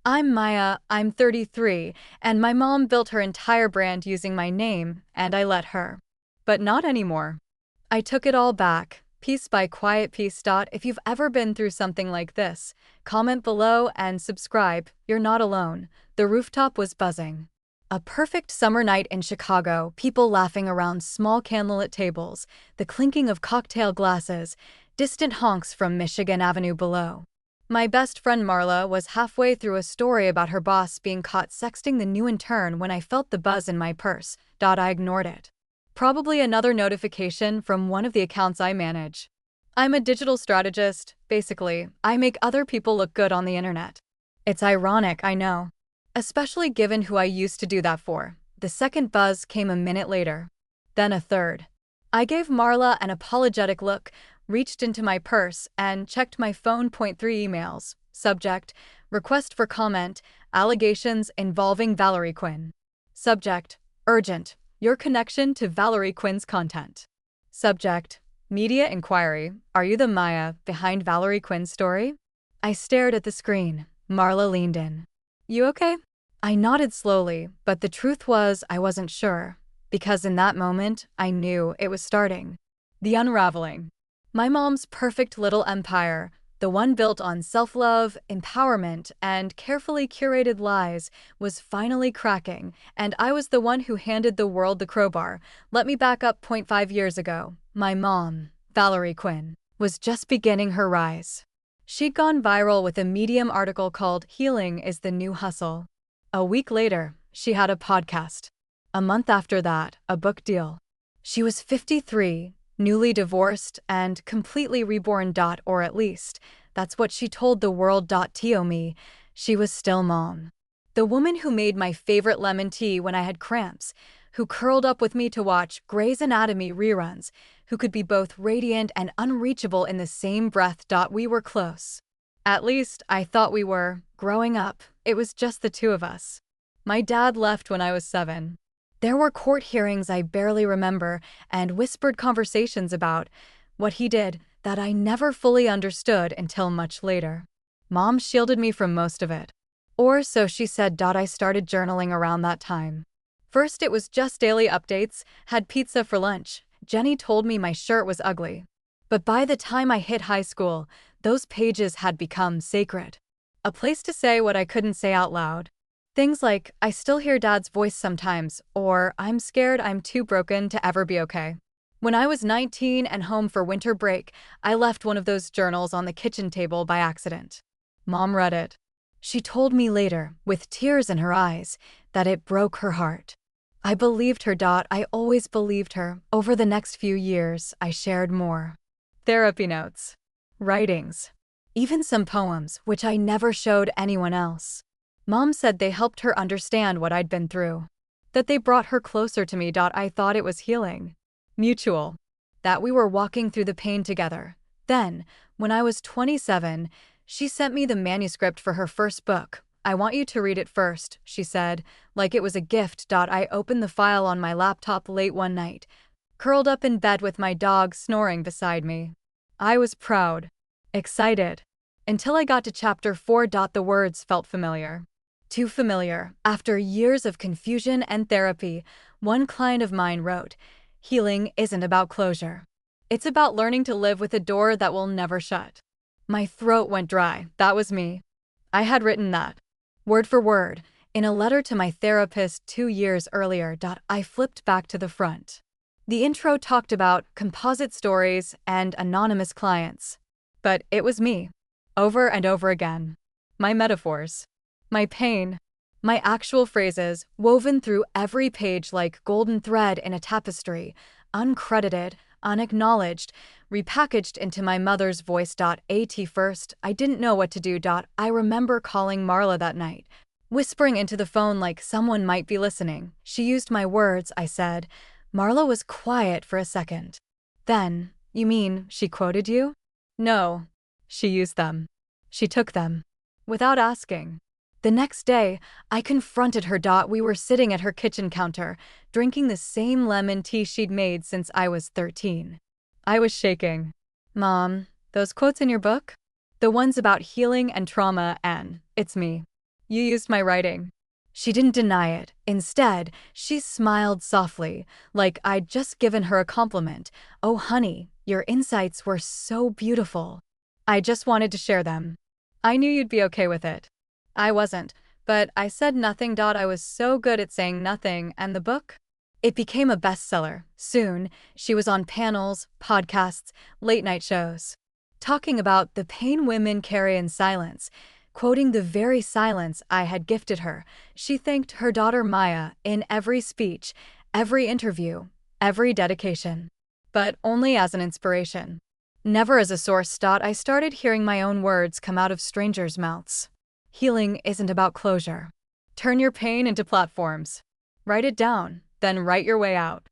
I'm Maya, I'm 33, and my mom built her entire brand using my name, and I let her. But not anymore. I took it all back, piece by quiet piece. If you've ever been through something like this, comment below and subscribe. You're not alone. The rooftop was buzzing. A perfect summer night in Chicago, people laughing around small candlelit tables, the clinking of cocktail glasses, distant honks from Michigan Avenue below. My best friend Marla was halfway through a story about her boss being caught sexting the new intern when I felt the buzz in my purse. I ignored it. Probably another notification from one of the accounts I manage. I'm a digital strategist. Basically, I make other people look good on the internet. It's ironic, I know. Especially given who I used to do that for. The second buzz came a minute later. Then a third. I gave Marla an apologetic look, reached into my purse, and checked my phone. Point 3 emails. Subject: request for comment, allegations involving Valerie Quinn. Subject: urgent, your connection to Valerie Quinn's content. Subject: media inquiry, are you the Maya behind Valerie Quinn's story? I stared at the screen. Marla leaned in. You okay? I nodded slowly, but the truth was I wasn't sure, because in that moment, I knew it was starting. The unraveling. My mom's perfect little empire, the one built on self-love, empowerment, and carefully curated lies, was finally cracking, and I was the one who handed the world the crowbar. Let me back up. 5 years ago, my mom, Valerie Quinn, was just beginning her rise. She'd gone viral with a Medium article called "Healing is the New Hustle." A week later, she had a podcast. A month after that, a book deal. She was 53, newly divorced, and completely reborn. Or at least, that's what she told the world. To me, she was still mom. The woman who made my favorite lemon tea when I had cramps, who curled up with me to watch Grey's Anatomy reruns, who could be both radiant and unreachable in the same breath. We were close. At least, I thought we were. Growing up, it was just the two of us. My dad left when I was 7. There were court hearings I barely remember and whispered conversations about what he did that I never fully understood until much later. Mom shielded me from most of it. Or so she said. I started journaling around that time. First it was just daily updates, had pizza for lunch. Jenny told me my shirt was ugly. But by the time I hit high school, those pages had become sacred. A place to say what I couldn't say out loud. Things like, I still hear Dad's voice sometimes, or I'm scared I'm too broken to ever be okay. When I was 19 and home for winter break, I left one of those journals on the kitchen table by accident. Mom read it. She told me later, with tears in her eyes, that it broke her heart. I believed her. I always believed her. Over the next few years, I shared more. Therapy notes. Writings. Even some poems, which I never showed anyone else. Mom said they helped her understand what I'd been through. That they brought her closer to me. I thought it was healing. Mutual. That we were walking through the pain together. Then, when I was 27, she sent me the manuscript for her first book. I want you to read it first, she said, like it was a gift. I opened the file on my laptop late one night, curled up in bed with my dog snoring beside me. I was proud, excited, until I got to chapter 4. The words felt familiar. Too familiar. After years of confusion and therapy, one client of mine wrote, "Healing isn't about closure. It's about learning to live with a door that will never shut." My throat went dry. That was me. I had written that, word for word, in a letter to my therapist 2 years earlier. I flipped back to the front. The intro talked about composite stories and anonymous clients. But it was me. Over and over again. My metaphors. My pain. My actual phrases, woven through every page like golden thread in a tapestry, uncredited, unacknowledged, repackaged into my mother's voice. At first, I didn't know what to do. I remember calling Marla that night, whispering into the phone like someone might be listening. She used my words, I said. Marla was quiet for a second. Then, "You mean she quoted you?" "No. She used them. She took them. Without asking." The next day, I confronted her. We were sitting at her kitchen counter, drinking the same lemon tea she'd made since I was 13. I was shaking. "Mom, those quotes in your book? The ones about healing and trauma and, it's me. You used my writing. She didn't deny it. Instead, she smiled softly, like I'd just given her a compliment. Oh, honey, your insights were so beautiful. I just wanted to share them. I knew you'd be okay with it. I wasn't, but I said nothing. I was so good at saying nothing, and the book? It became a bestseller. Soon, she was on panels, podcasts, late-night shows, talking about the pain women carry in silence, quoting the very silence I had gifted her. She thanked her daughter Maya in every speech, every interview, every dedication. But only as an inspiration. Never as a source. I started hearing my own words come out of strangers' mouths. Healing isn't about closure. Turn your pain into platforms. Write it down, then write your way out.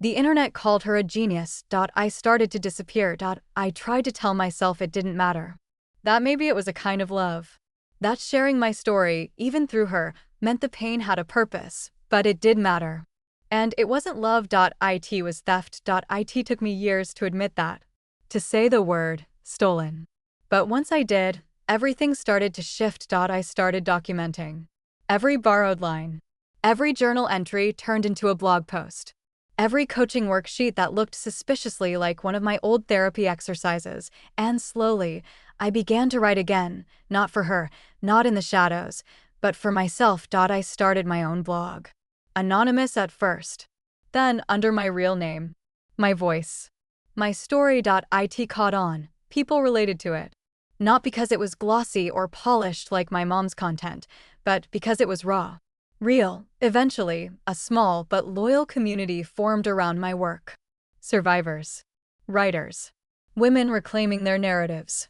The internet called her a genius. I started to disappear. I tried to tell myself it didn't matter. That maybe it was a kind of love. That sharing my story, even through her, meant the pain had a purpose, but it did matter. And it wasn't love. It was theft. It took me years to admit that. To say the word, stolen. But once I did, everything started to shift. I started documenting. Every borrowed line. Every journal entry turned into a blog post. Every coaching worksheet that looked suspiciously like one of my old therapy exercises. And slowly, I began to write again, not for her, not in the shadows, but for myself. I started my own blog. Anonymous at first. Then under my real name. My voice. My story. It caught on. People related to it. Not because it was glossy or polished like my mom's content, but because it was raw. Real. Eventually, a small but loyal community formed around my work. Survivors. Writers. Women reclaiming their narratives.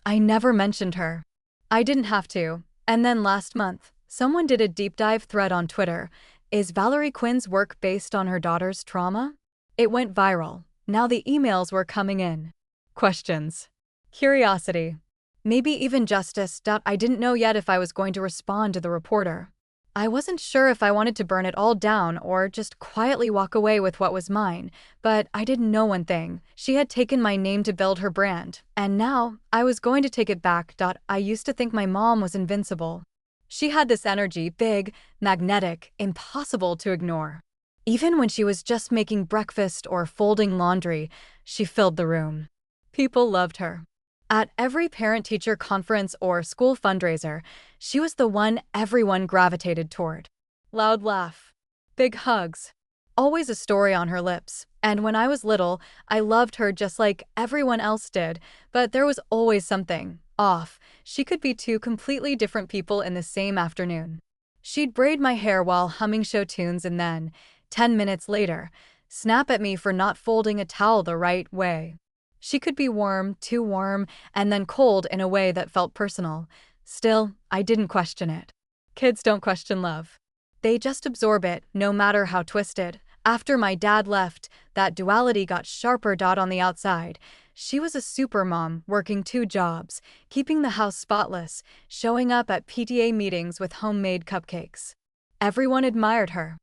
I never mentioned her. I didn't have to. And then last month, someone did a deep dive thread on Twitter. Is Valerie Quinn's work based on her daughter's trauma? It went viral. Now the emails were coming in. Questions. Curiosity. Maybe even justice. I didn't know yet if I was going to respond to the reporter. I wasn't sure if I wanted to burn it all down or just quietly walk away with what was mine, but I didn't know one thing. She had taken my name to build her brand, and now I was going to take it back. I used to think my mom was invincible. She had this energy, big, magnetic, impossible to ignore. Even when she was just making breakfast or folding laundry, she filled the room. People loved her. At every parent-teacher conference or school fundraiser, she was the one everyone gravitated toward. Loud laugh. Big hugs. Always a story on her lips. And when I was little, I loved her just like everyone else did, but there was always something off. She could be two completely different people in the same afternoon. She'd braid my hair while humming show tunes and then, 10 minutes later, snap at me for not folding a towel the right way. She could be warm, too warm, and then cold in a way that felt personal. Still, I didn't question it. Kids don't question love. They just absorb it, no matter how twisted. After my dad left, that duality got sharper. On the outside, she was a supermom, working 2 jobs, keeping the house spotless, showing up at PTA meetings with homemade cupcakes. Everyone admired her.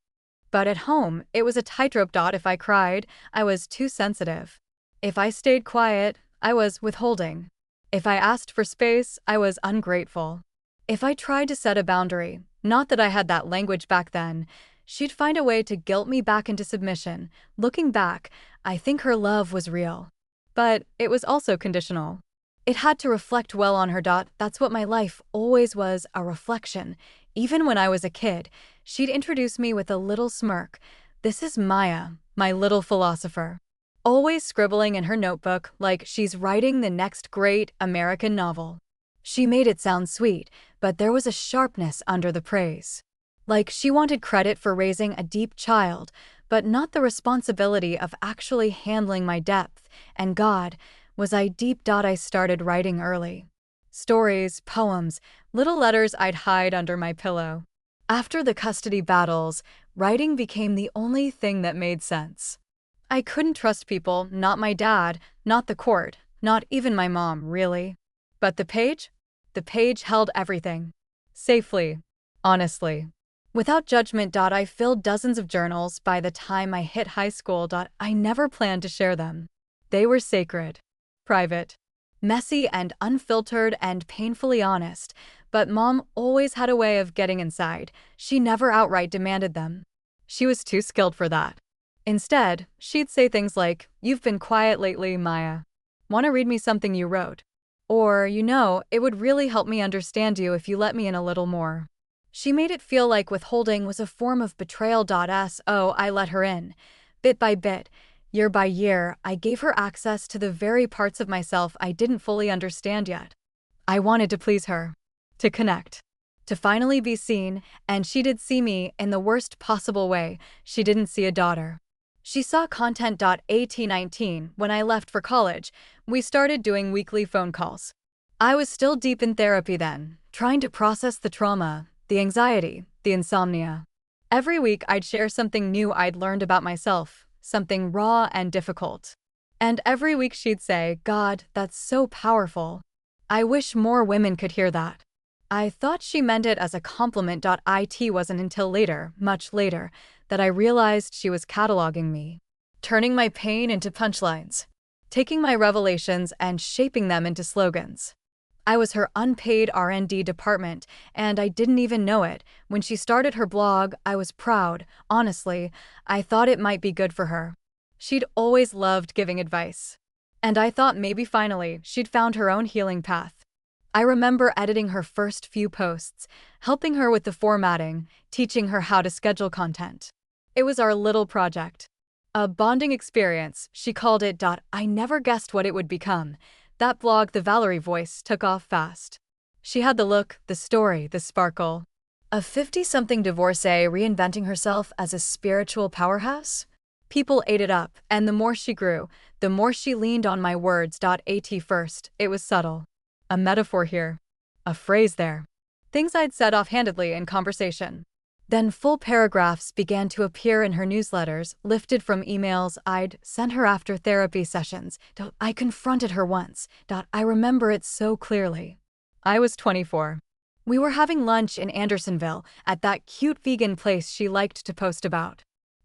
But at home, it was a tightrope. If I cried, I was too sensitive. If I stayed quiet, I was withholding. If I asked for space, I was ungrateful. If I tried to set a boundary, not that I had that language back then, she'd find a way to guilt me back into submission. Looking back, I think her love was real. But it was also conditional. It had to reflect well on her. That's what my life always was, a reflection. Even when I was a kid, she'd introduce me with a little smirk. This is Maya, my little philosopher. Always scribbling in her notebook like she's writing the next great American novel. She made it sound sweet, but there was a sharpness under the praise. Like she wanted credit for raising a deep child, but not the responsibility of actually handling my depth. And God, was I deep. I started writing early. Stories, poems, little letters I'd hide under my pillow. After the custody battles, writing became the only thing that made sense. I couldn't trust people, not my dad, not the court, not even my mom, really. But the page? The page held everything. Safely. Honestly. Without judgment. I filled dozens of journals by the time I hit high school. I never planned to share them. They were sacred. Private. Messy and unfiltered and painfully honest, but Mom always had a way of getting inside. She never outright demanded them. She was too skilled for that. Instead, she'd say things like, "You've been quiet lately, Maya. Want to read me something you wrote?" Or, "It would really help me understand you if you let me in a little more." She made it feel like withholding was a form of betrayal. So I let her in. Bit by bit, year by year, I gave her access to the very parts of myself I didn't fully understand yet. I wanted to please her, to connect, to finally be seen, and she did see me in the worst possible way. She didn't see a daughter. She saw content. At 19 when I left for college, we started doing weekly phone calls. I was still deep in therapy then, trying to process the trauma, the anxiety, the insomnia. Every week I'd share something new I'd learned about myself, something raw and difficult. And every week she'd say, "God, that's so powerful. I wish more women could hear that." I thought she meant it as a compliment. It wasn't until later, much later, that I realized she was cataloging me, turning my pain into punchlines, taking my revelations and shaping them into slogans. I was her unpaid R&D department, and I didn't even know it. When she started her blog, I was proud. Honestly, I thought it might be good for her. She'd always loved giving advice. And I thought maybe finally she'd found her own healing path. I remember editing her first few posts, helping her with the formatting, teaching her how to schedule content. It was our little project. A bonding experience, she called it. I never guessed what it would become. That blog, the Valerie Voice, took off fast. She had the look, the story, the sparkle. A 50-something divorcee reinventing herself as a spiritual powerhouse? People ate it up, and the more she grew, the more she leaned on my words. At first, it was subtle. A metaphor here. A phrase there. Things I'd said offhandedly in conversation. Then full paragraphs began to appear in her newsletters, lifted from emails I'd sent her after therapy sessions. I confronted her once. I remember it so clearly. I was 24. We were having lunch in Andersonville, at that cute vegan place she liked to post about.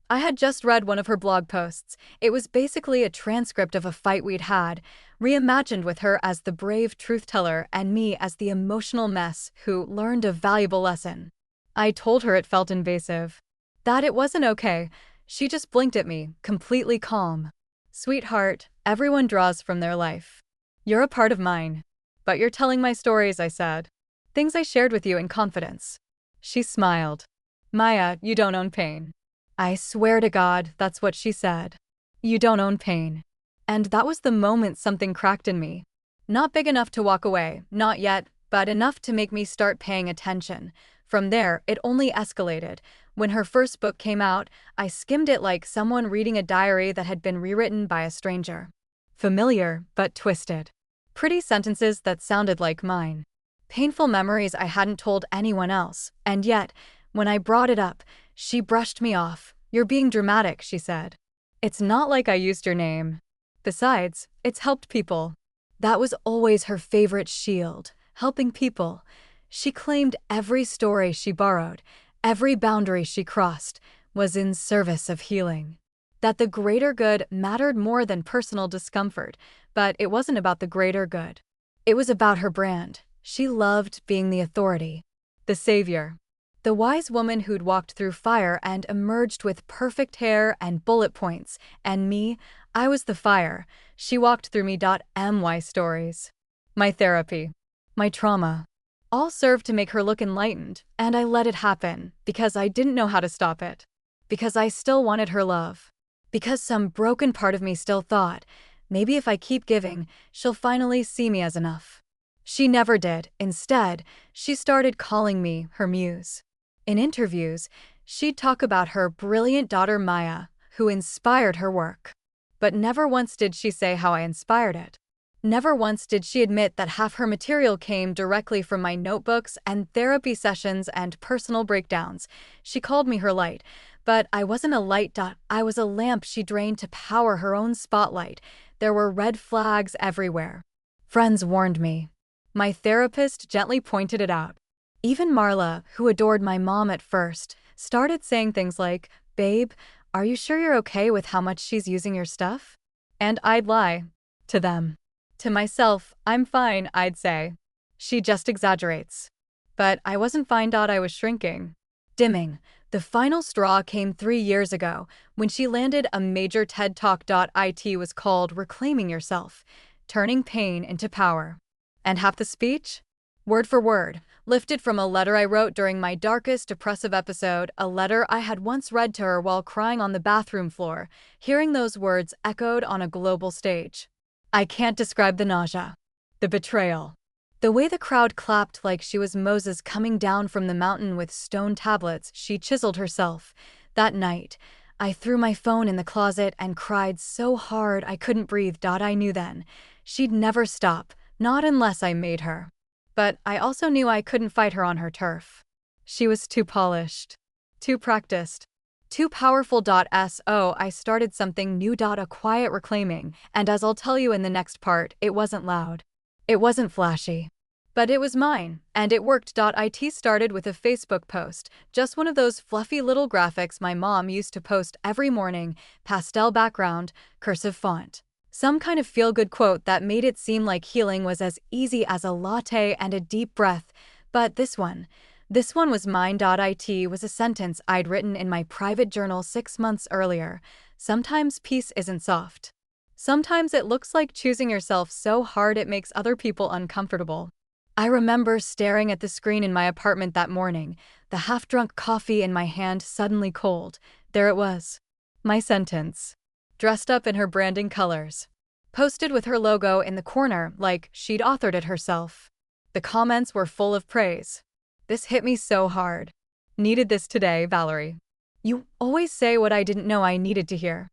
I had just read one of her blog posts. It was basically a transcript of a fight we'd had, reimagined with her as the brave truth-teller and me as the emotional mess who learned a valuable lesson. I told her it felt invasive. That it wasn't okay. She just blinked at me, completely calm. "Sweetheart, everyone draws from their life. You're a part of mine. But you're telling my stories," I said. "Things I shared with you in confidence." She smiled. "Maya, you don't own pain." I swear to God, that's what she said. "You don't own pain." And that was the moment something cracked in me. Not big enough to walk away, not yet, but enough to make me start paying attention. From there, it only escalated. When her first book came out, I skimmed it like someone reading a diary that had been rewritten by a stranger. Familiar, but twisted. Pretty sentences that sounded like mine. Painful memories I hadn't told anyone else. And yet, when I brought it up, she brushed me off. "You're being dramatic," she said. "It's not like I used your name. Besides, it's helped people." That was always her favorite shield, helping people. She claimed every story she borrowed, every boundary she crossed, was in service of healing. That the greater good mattered more than personal discomfort, but it wasn't about the greater good. It was about her brand. She loved being the authority, the savior. The wise woman who'd walked through fire and emerged with perfect hair and bullet points, and me, I was the fire. She walked through me. My stories, my therapy, my trauma, all served to make her look enlightened, and I let it happen, because I didn't know how to stop it. Because I still wanted her love. Because some broken part of me still thought, maybe if I keep giving, she'll finally see me as enough. She never did. Instead, she started calling me her muse. In interviews, she'd talk about her brilliant daughter Maya, who inspired her work. But never once did she say how I inspired it. Never once did she admit that half her material came directly from my notebooks and therapy sessions and personal breakdowns. She called me her light, but I wasn't a light. I was a lamp she drained to power her own spotlight. There were red flags everywhere. Friends warned me. My therapist gently pointed it out. Even Marla, who adored my mom at first, started saying things like, "Babe, are you sure you're okay with how much she's using your stuff?" And I'd lie. To them. To myself, I'm fine, I'd say. She just exaggerates. But I wasn't fine. I was shrinking. Dimming. The final straw came 3 years ago when she landed a major TED Talk. It was called Reclaiming Yourself, Turning Pain into Power. And half the speech? Word for word, lifted from a letter I wrote during my darkest depressive episode, a letter I had once read to her while crying on the bathroom floor, hearing those words echoed on a global stage. I can't describe the nausea, the betrayal. The way the crowd clapped like she was Moses coming down from the mountain with stone tablets she chiseled herself. That night, I threw my phone in the closet and cried so hard I couldn't breathe. I knew then she'd never stop, not unless I made her. But I also knew I couldn't fight her on her turf. She was too polished, too practiced, too powerful. So I started something new. A quiet reclaiming, and as I'll tell you in the next part, it wasn't loud. It wasn't flashy. But it was mine, and it worked. It started with a Facebook post, just one of those fluffy little graphics my mom used to post every morning, pastel background, cursive font. Some kind of feel-good quote that made it seem like healing was as easy as a latte and a deep breath. But this one was mine. It was a sentence I'd written in my private journal 6 months earlier. Sometimes peace isn't soft. Sometimes it looks like choosing yourself so hard it makes other people uncomfortable. I remember staring at the screen in my apartment that morning, the half-drunk coffee in my hand suddenly cold. There it was. My sentence. Dressed up in her branding colors. Posted with her logo in the corner like she'd authored it herself. The comments were full of praise. This hit me so hard. Needed this today, Valerie. You always say what I didn't know I needed to hear.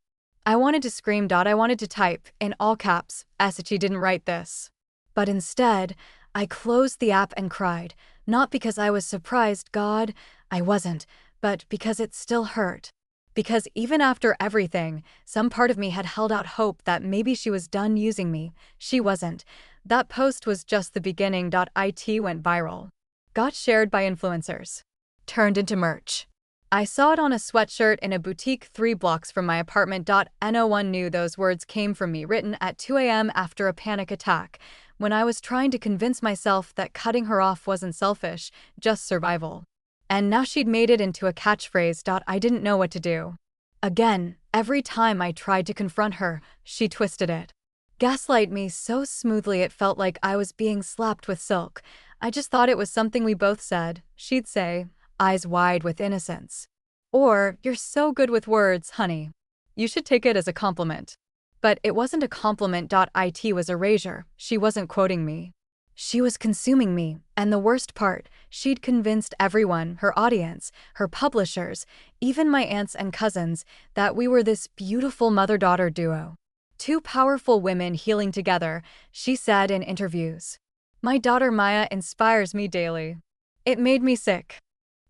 I wanted to scream. I wanted to type, in all caps, she didn't write this. But instead, I closed the app and cried, not because I was surprised, God, I wasn't, but because it still hurt. Because even after everything, some part of me had held out hope that maybe she was done using me. She wasn't. That post was just the beginning. It went viral. Got shared by influencers. Turned into merch. I saw it on a sweatshirt in a boutique 3 blocks from my apartment. No one knew those words came from me, written at 2 a.m. after a panic attack, when I was trying to convince myself that cutting her off wasn't selfish, just survival. And now she'd made it into a catchphrase. I didn't know what to do. Again, every time I tried to confront her, she twisted it. Gaslight me so smoothly it felt like I was being slapped with silk. I just thought it was something we both said, she'd say, eyes wide with innocence. Or, you're so good with words, honey. You should take it as a compliment. But it wasn't a compliment. It was erasure. She wasn't quoting me. She was consuming me, and the worst part, she'd convinced everyone, her audience, her publishers, even my aunts and cousins, that we were this beautiful mother-daughter duo. 2 powerful women healing together, she said in interviews. My daughter Maya inspires me daily. It made me sick.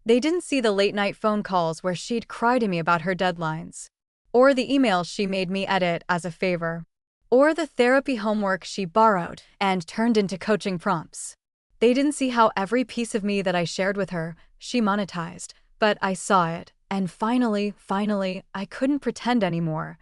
They didn't see the late-night phone calls where she'd cry to me about her deadlines. Or the emails she made me edit as a favor. Or the therapy homework she borrowed and turned into coaching prompts. They didn't see how every piece of me that I shared with her, she monetized. But I saw it, and finally, I couldn't pretend anymore.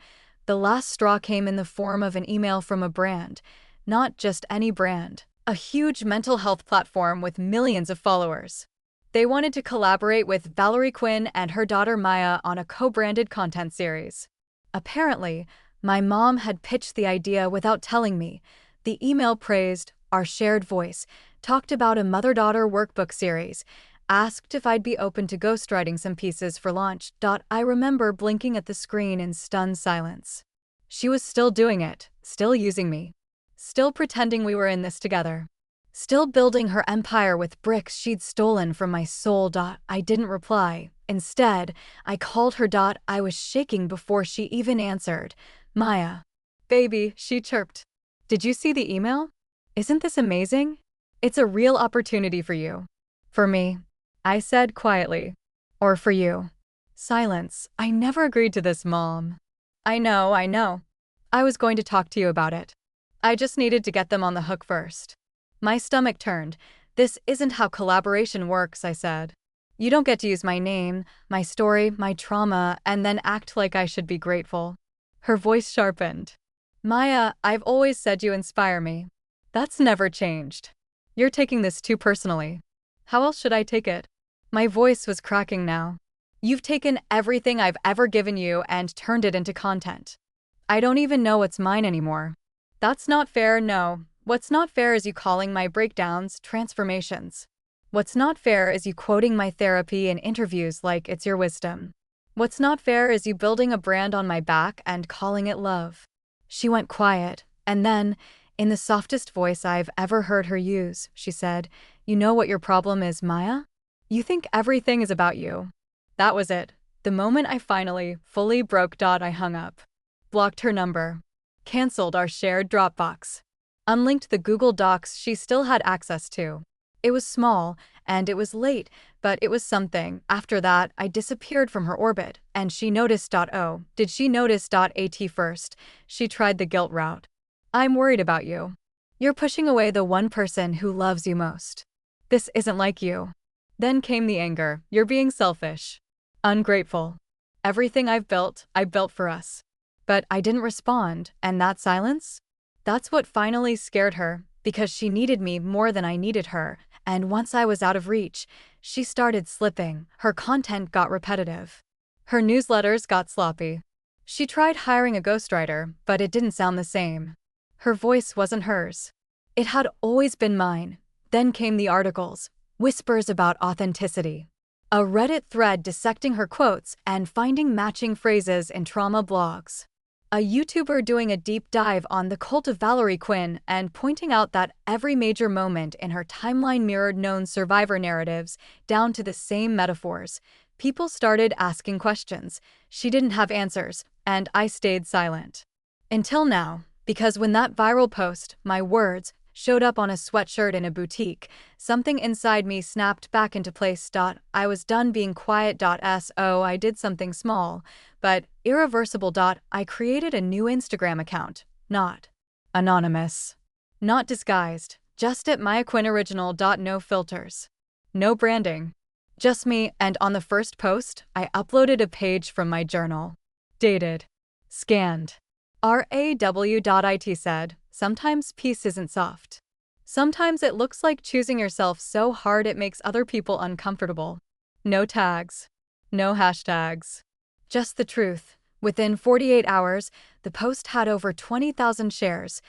The last straw came in the form of an email from a brand. Not just any brand. A huge mental health platform with millions of followers. They wanted to collaborate with Valerie Quinn and her daughter Maya on a co-branded content series. Apparently, my mom had pitched the idea without telling me. The email praised our shared voice, talked about a mother-daughter workbook series, asked if I'd be open to ghostwriting some pieces for launch. I remember blinking at the screen in stunned silence. She was still doing it, still using me, still pretending we were in this together. Still building her empire with bricks she'd stolen from my soul. I didn't reply. Instead, I called her. I was shaking before she even answered. Maya. Baby, she chirped. Did you see the email? Isn't this amazing? It's a real opportunity for you. For me, I said quietly. Or for you. Silence. I never agreed to this, Mom. I know. I was going to talk to you about it. I just needed to get them on the hook first. My stomach turned. This isn't how collaboration works, I said. You don't get to use my name, my story, my trauma, and then act like I should be grateful. Her voice sharpened. Maya, I've always said you inspire me. That's never changed. You're taking this too personally. How else should I take it? My voice was cracking now. You've taken everything I've ever given you and turned it into content. I don't even know what's mine anymore. That's not fair, no. What's not fair is you calling my breakdowns transformations. What's not fair is you quoting my therapy in interviews like it's your wisdom. What's not fair is you building a brand on my back and calling it love. She went quiet, and then, in the softest voice I've ever heard her use, she said, "You know what your problem is, Maya? You think everything is about you." That was it. The moment I finally, fully broke. I hung up. Blocked her number. Cancelled our shared Dropbox. Unlinked the Google Docs she still had access to. It was small, and it was late, but it was something. After that, I disappeared from her orbit, and she noticed. Oh, did she notice? At first, she tried the guilt route. I'm worried about you. You're pushing away the one person who loves you most. This isn't like you. Then came the anger. You're being selfish. Ungrateful. Everything I built for us. But I didn't respond, and that silence? That's what finally scared her, because she needed me more than I needed her, and once I was out of reach, she started slipping. Her content got repetitive. Her newsletters got sloppy. She tried hiring a ghostwriter, but it didn't sound the same. Her voice wasn't hers. It had always been mine. Then came the articles, whispers about authenticity. A Reddit thread dissecting her quotes and finding matching phrases in trauma blogs. A YouTuber doing a deep dive on the cult of Valerie Quinn and pointing out that every major moment in her timeline mirrored known survivor narratives down to the same metaphors. People started asking questions. She didn't have answers, and I stayed silent. Until now, because when that viral post, my words, showed up on a sweatshirt in a boutique, something inside me snapped back into place. I was done being quiet. So I did something small, but irreversible. I created a new Instagram account, not anonymous, not disguised, just at Maya Quinn Original. No filters, no branding, just me. And on the first post, I uploaded a page from my journal. Dated. Scanned. RAW.IT said, sometimes peace isn't soft. Sometimes it looks like choosing yourself so hard it makes other people uncomfortable. No tags. No hashtags. Just the truth. Within 48 hours, the post had over 20,000 shares.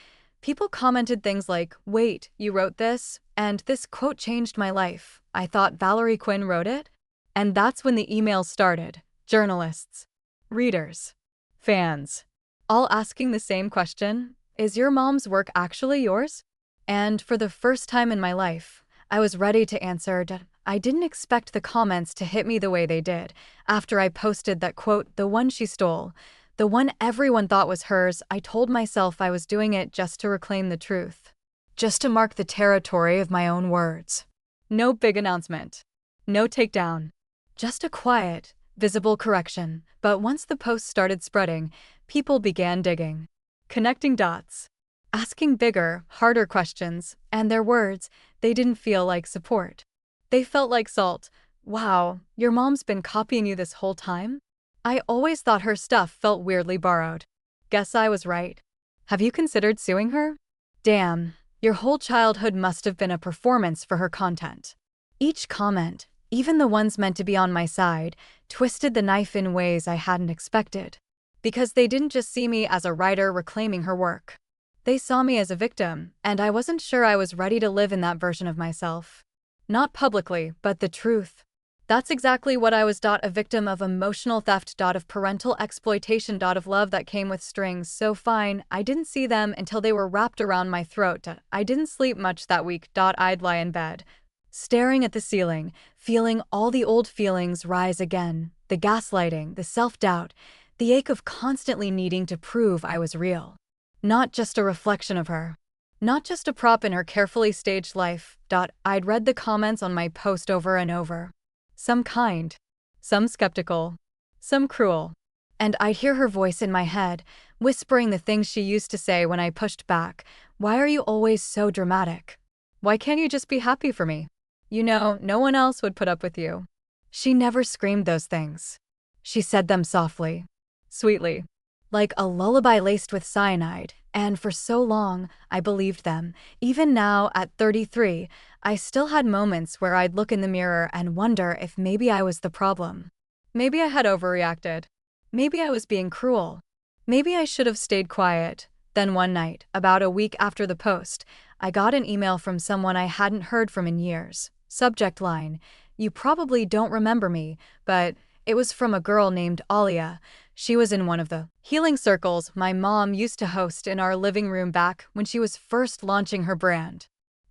People commented things like, "Wait, you wrote this? And this quote changed my life. I thought Valerie Quinn wrote it?" And that's when the emails started. Journalists. Readers. Fans. All asking the same question. Is your mom's work actually yours? And for the first time in my life, I was ready to answer. I didn't expect the comments to hit me the way they did. After I posted that quote, the one she stole, the one everyone thought was hers, I told myself I was doing it just to reclaim the truth. Just to mark the territory of my own words. No big announcement. No takedown. Just a quiet, visible correction. But once the post started spreading, people began digging. Connecting dots. Asking bigger, harder questions, and their words, they didn't feel like support. They felt like salt. Wow, your mom's been copying you this whole time? I always thought her stuff felt weirdly borrowed. Guess I was right. Have you considered suing her? Damn, your whole childhood must have been a performance for her content. Each comment, even the ones meant to be on my side, twisted the knife in ways I hadn't expected. Because they didn't just see me as a writer reclaiming her work. They saw me as a victim, and I wasn't sure I was ready to live in that version of myself. Not publicly, but the truth. That's exactly what I was. A victim of emotional theft. Of parental exploitation. Of love that came with strings so fine I didn't see them until they were wrapped around my throat. I didn't sleep much that week. I'd lie in bed, staring at the ceiling, feeling all the old feelings rise again. The gaslighting, the self-doubt, the ache of constantly needing to prove I was real. Not just a reflection of her. Not just a prop in her carefully staged life. I'd read the comments on my post over and over. Some kind. Some skeptical. Some cruel. And I'd hear her voice in my head, whispering the things she used to say when I pushed back. Why are you always so dramatic? Why can't you just be happy for me? You know, no one else would put up with you. She never screamed those things. She said them softly. Sweetly. Like a lullaby laced with cyanide, And for so long, I believed them. Even now, at 33, I still had moments where I'd look in the mirror and wonder if maybe I was the problem. Maybe I had overreacted. Maybe I was being cruel. Maybe I should have stayed quiet. Then one night, about a week after the post, I got an email from someone I hadn't heard from in years. Subject line: "You probably don't remember me, but..." It was from a girl named Alia. She was in one of the healing circles my mom used to host in our living room back when she was first launching her brand.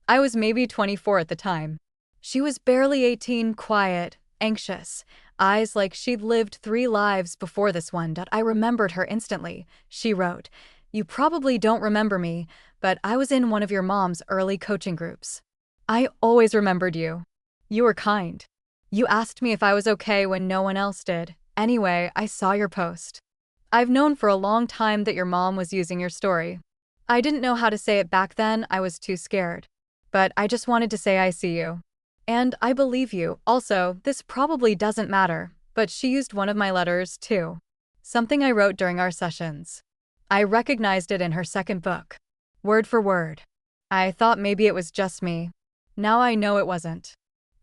I was maybe 24 at the time. She was barely 18, quiet, anxious, eyes like she'd lived 3 lives before this one. I remembered her instantly. She wrote, "You probably don't remember me, but I was in one of your mom's early coaching groups. I always remembered you. You were kind. You asked me if I was okay when no one else did. Anyway, I saw your post. I've known for a long time that your mom was using your story. I didn't know how to say it back then, I was too scared. But I just wanted to say I see you. And I believe you. Also, this probably doesn't matter, but she used one of my letters, too. Something I wrote during our sessions. I recognized it in her second book. Word for word. I thought maybe it was just me. Now I know it wasn't.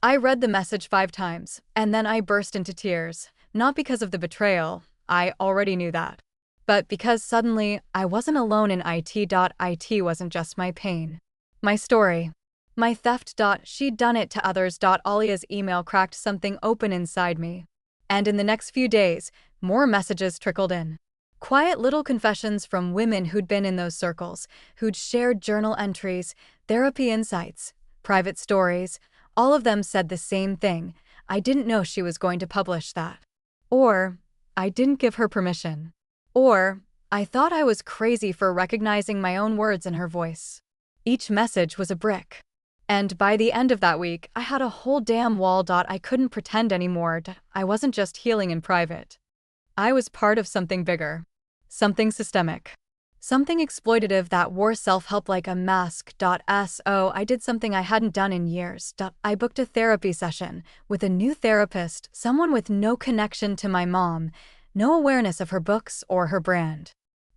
I read the message 5 times, and then I burst into tears. Not because of the betrayal, I already knew that. But because suddenly, I wasn't alone in it. It wasn't just my pain. My story. My theft. She'd done it to others. Alia's email cracked something open inside me. And in the next few days, more messages trickled in. Quiet little confessions from women who'd been in those circles, who'd shared journal entries, therapy insights, private stories. All of them said the same thing: I didn't know she was going to publish that. Or, I didn't give her permission. Or, I thought I was crazy for recognizing my own words in her voice. Each message was a brick. And by the end of that week, I had a whole damn wall. I couldn't pretend anymore. I wasn't just healing in private. I was part of something bigger. Something systemic. Something exploitative that wore self-help like a mask. So I did something I hadn't done in years. I booked a therapy session with a new therapist, someone with no connection to my mom, no awareness of her books or her brand.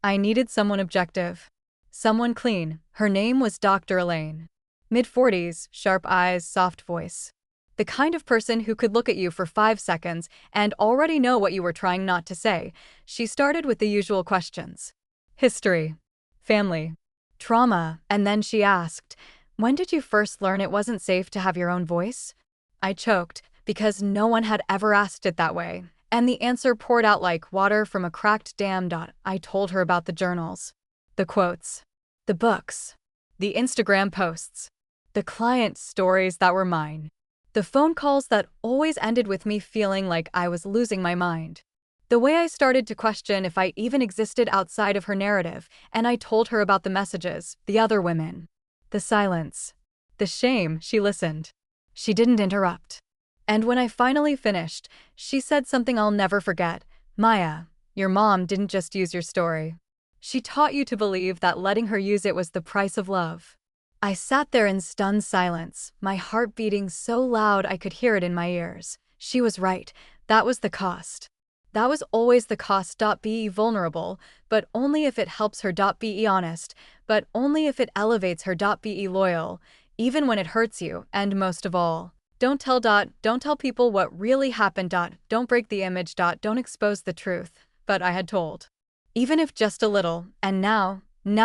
I needed someone objective. Someone clean. Her name was Dr. Elaine. Mid-40s, sharp eyes, soft voice. The kind of person who could look at you for 5 seconds and already know what you were trying not to say. She started with the usual questions. History, family, trauma, and then she asked, "When did you first learn it wasn't safe to have your own voice?" I choked, because no one had ever asked it that way, and the answer poured out like water from a cracked dam. I told her about the journals, the quotes, the books, the Instagram posts, the client stories that were mine, the phone calls that always ended with me feeling like I was losing my mind. The way I started to question if I even existed outside of her narrative, and I told her about the messages, the other women, the silence, the shame. She listened. She didn't interrupt. And when I finally finished, she said something I'll never forget. "Maya, your mom didn't just use your story. She taught you to believe that letting her use it was the price of love." I sat there in stunned silence, my heart beating so loud I could hear it in my ears. She was right. That was the cost. That was always the cost. Be vulnerable, but only if it helps her. Be honest, but only if it elevates her. Be loyal, even when it hurts you, and most of all, don't tell people what really happened. Don't break the image. Don't expose the truth. But I had told. Even if just a little, and now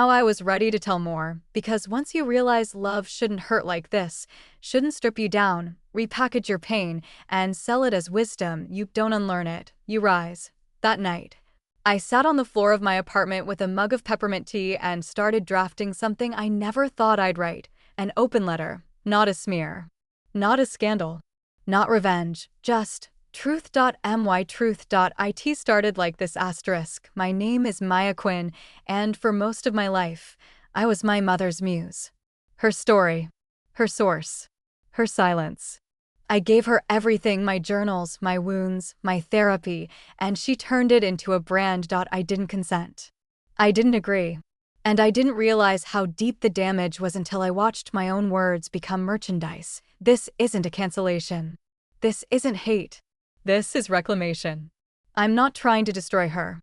I was ready to tell more, because once you realize love shouldn't hurt like this, shouldn't strip you down, repackage your pain, and sell it as wisdom, you don't unlearn it, you rise. That night, I sat on the floor of my apartment with a mug of peppermint tea and started drafting something I never thought I'd write, an open letter, not a smear, not a scandal, not revenge, just truth. My truth. It started like this asterisk. My name is Maya Quinn, and for most of my life, I was my mother's muse. Her story, her source, her silence. I gave her everything: my journals, my wounds, my therapy, and she turned it into a brand. I didn't consent. I didn't agree. And I didn't realize how deep the damage was until I watched my own words become merchandise. This isn't a cancellation. This isn't hate. This is reclamation. I'm not trying to destroy her.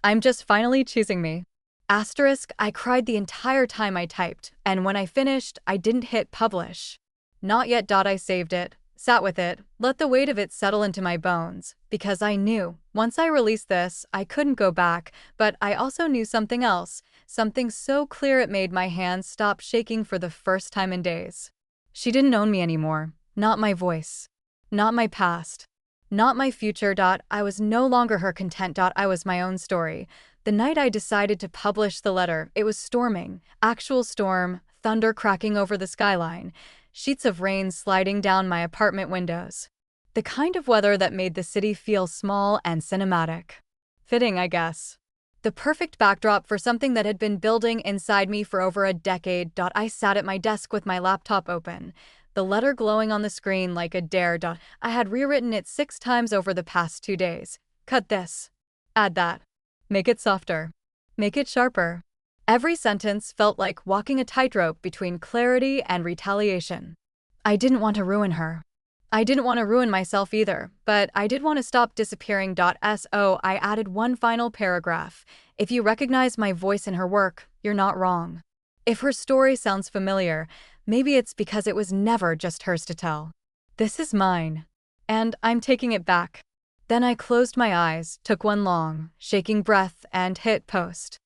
I'm just finally choosing me. Asterisk, I cried the entire time I typed, and when I finished, I didn't hit publish. Not yet. I saved it, sat with it, let the weight of it settle into my bones, because I knew, once I released this, I couldn't go back, but I also knew something else, something so clear it made my hands stop shaking for the first time in days. She didn't own me anymore, not my voice, not my past, not my future. I was no longer her content. I was my own story. The night I decided to publish the letter, it was storming, actual storm, thunder cracking over the skyline, sheets of rain sliding down my apartment windows. The kind of weather that made the city feel small and cinematic. Fitting, I guess. The perfect backdrop for something that had been building inside me for over a decade. I sat at my desk with my laptop open, the letter glowing on the screen like a dare. I had rewritten it 6 times over the past 2 days. Cut this. Add that. Make it softer. Make it sharper. Every sentence felt like walking a tightrope between clarity and retaliation. I didn't want to ruin her. I didn't want to ruin myself either, but I did want to stop disappearing. So I added one final paragraph. If you recognize my voice in her work, you're not wrong. If her story sounds familiar, maybe it's because it was never just hers to tell. This is mine. And I'm taking it back. Then I closed my eyes, took one long, shaking breath, and hit post.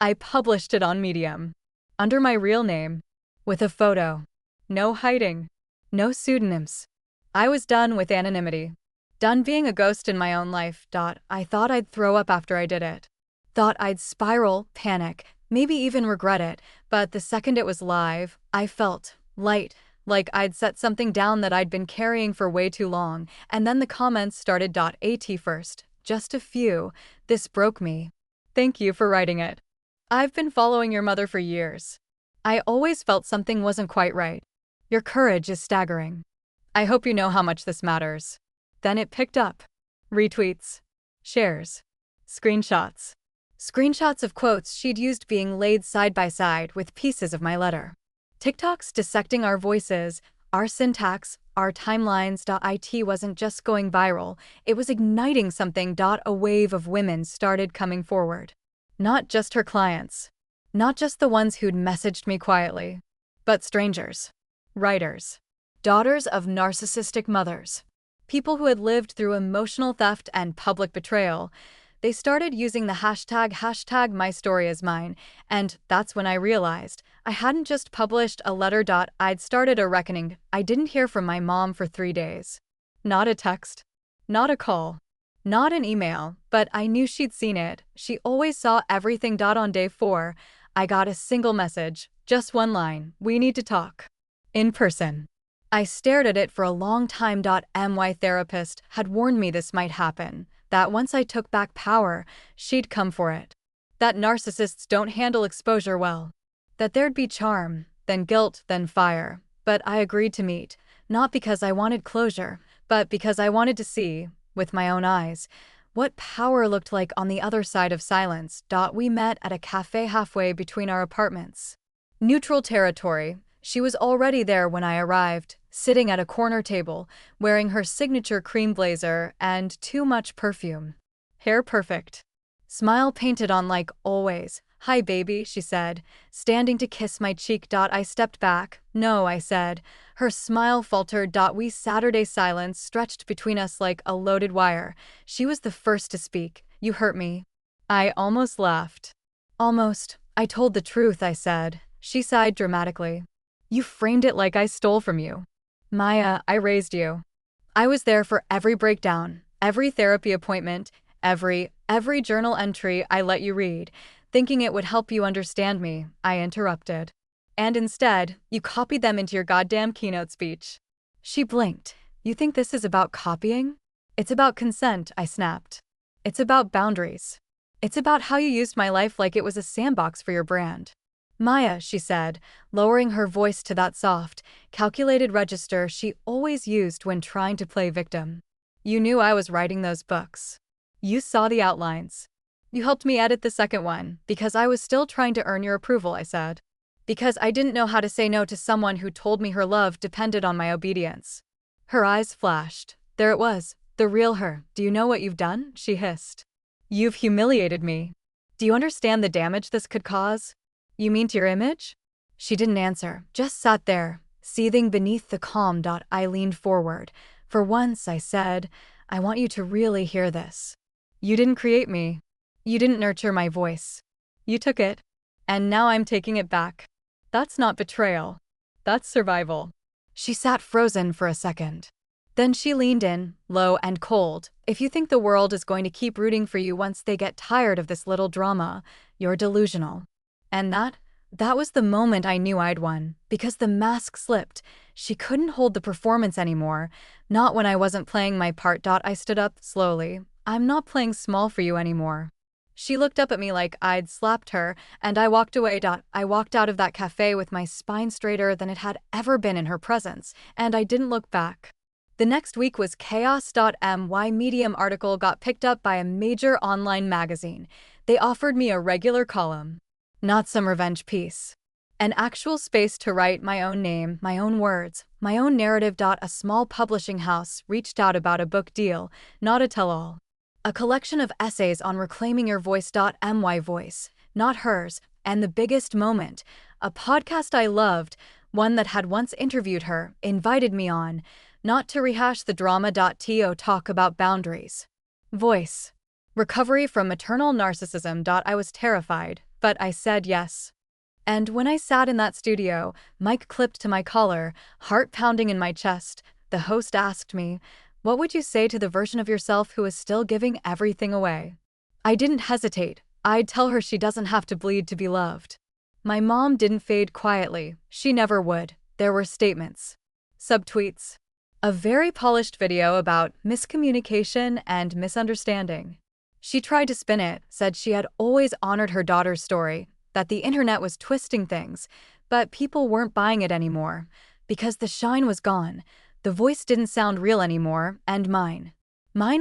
I published it on Medium. Under my real name. With a photo. No hiding. No pseudonyms. I was done with anonymity. Done being a ghost in my own life. I thought I'd throw up after I did it. Thought I'd spiral, panic, maybe even regret it, but the second it was live, I felt light, like I'd set something down that I'd been carrying for way too long, and then the comments started. At first, just a few. This broke me. Thank you for writing it. I've been following your mother for years. I always felt something wasn't quite right. Your courage is staggering. I hope you know how much this matters. Then it picked up. Retweets. Shares. Screenshots. Screenshots of quotes she'd used being laid side by side with pieces of my letter. TikToks dissecting our voices, our syntax, our timelines. It wasn't just going viral, it was igniting something. A wave of women started coming forward. Not just her clients. Not just the ones who'd messaged me quietly. But strangers. Writers. Daughters of narcissistic mothers. People who had lived through emotional theft and public betrayal. They started using the hashtag my story is mine, and that's when I realized I hadn't just published a letter. I'd started a reckoning. I didn't hear from my mom for 3 days. Not a text. Not a call. Not an email, but I knew she'd seen it. She always saw everything. On day 4, I got a single message, just one line, "We need to talk." In person. I stared at it for a long time. My therapist had warned me this might happen, that once I took back power, she'd come for it. That narcissists don't handle exposure well. That there'd be charm, then guilt, then fire. But I agreed to meet, not because I wanted closure, but because I wanted to see, with my own eyes, what power looked like on the other side of silence. We met at a cafe halfway between our apartments. Neutral territory. She was already there when I arrived, sitting at a corner table, wearing her signature cream blazer and too much perfume. Hair perfect. Smile painted on like always. "Hi baby," she said, standing to kiss my cheek. I stepped back. "No," I said. Her smile faltered. We Saturday silence stretched between us like a loaded wire. She was the first to speak. "You hurt me." I almost laughed. "Almost. I told the truth," I said. She sighed dramatically. "You framed it like I stole from you." "Maya, I raised you." I was there for every breakdown, every therapy appointment, every journal entry I let you read, thinking it would help you understand me. I interrupted. "And instead, you copied them into your goddamn keynote speech." She blinked. "You think this is about copying?" "It's about consent," I snapped. "It's about boundaries. It's about how you used my life like it was a sandbox for your brand." "Maya," she said, lowering her voice to that soft, calculated register she always used when trying to play victim. "You knew I was writing those books. You saw the outlines. You helped me edit the second one, because I was still trying to earn your approval," I said. "Because I didn't know how to say no to someone who told me her love depended on my obedience." Her eyes flashed. There it was, the real her. "Do you know what you've done?" she hissed. "You've humiliated me. Do you understand the damage this could cause? You mean to your image? She didn't answer, just sat there, seething beneath the calm. I leaned forward. For once, I said, I want you to really hear this. You didn't create me. You didn't nurture my voice. You took it. And now I'm taking it back. That's not betrayal. That's survival. She sat frozen for a second. Then she leaned in, low and cold. If you think the world is going to keep rooting for you once they get tired of this little drama, you're delusional. And that was the moment I knew I'd won, because the mask slipped. She couldn't hold the performance anymore. Not when I wasn't playing my part. I stood up slowly. I'm not playing small for you anymore. She looked up at me like I'd slapped her, and I walked away. I walked out of that cafe with my spine straighter than it had ever been in her presence, and I didn't look back. The next week was chaos. My Medium article got picked up by a major online magazine. They offered me a regular column. Not some revenge piece. An actual space to write my own name, my own words, my own narrative. A small publishing house reached out about a book deal, not a tell-all. A collection of essays on reclaiming your voice. My voice, not hers, and the biggest moment, a podcast I loved, one that had once interviewed her, invited me on, not to rehash the drama. To talk about boundaries. Voice. Recovery from maternal narcissism. I was terrified, but I said yes. And when I sat in that studio, mic clipped to my collar, heart pounding in my chest, the host asked me, what would you say to the version of yourself who is still giving everything away? I didn't hesitate. I'd tell her she doesn't have to bleed to be loved. My mom didn't fade quietly. She never would. There were statements. Subtweets. A very polished video about miscommunication and misunderstanding. She tried to spin it, said she had always honored her daughter's story, that the internet was twisting things, but people weren't buying it anymore, because the shine was gone. The voice didn't sound real anymore, and mine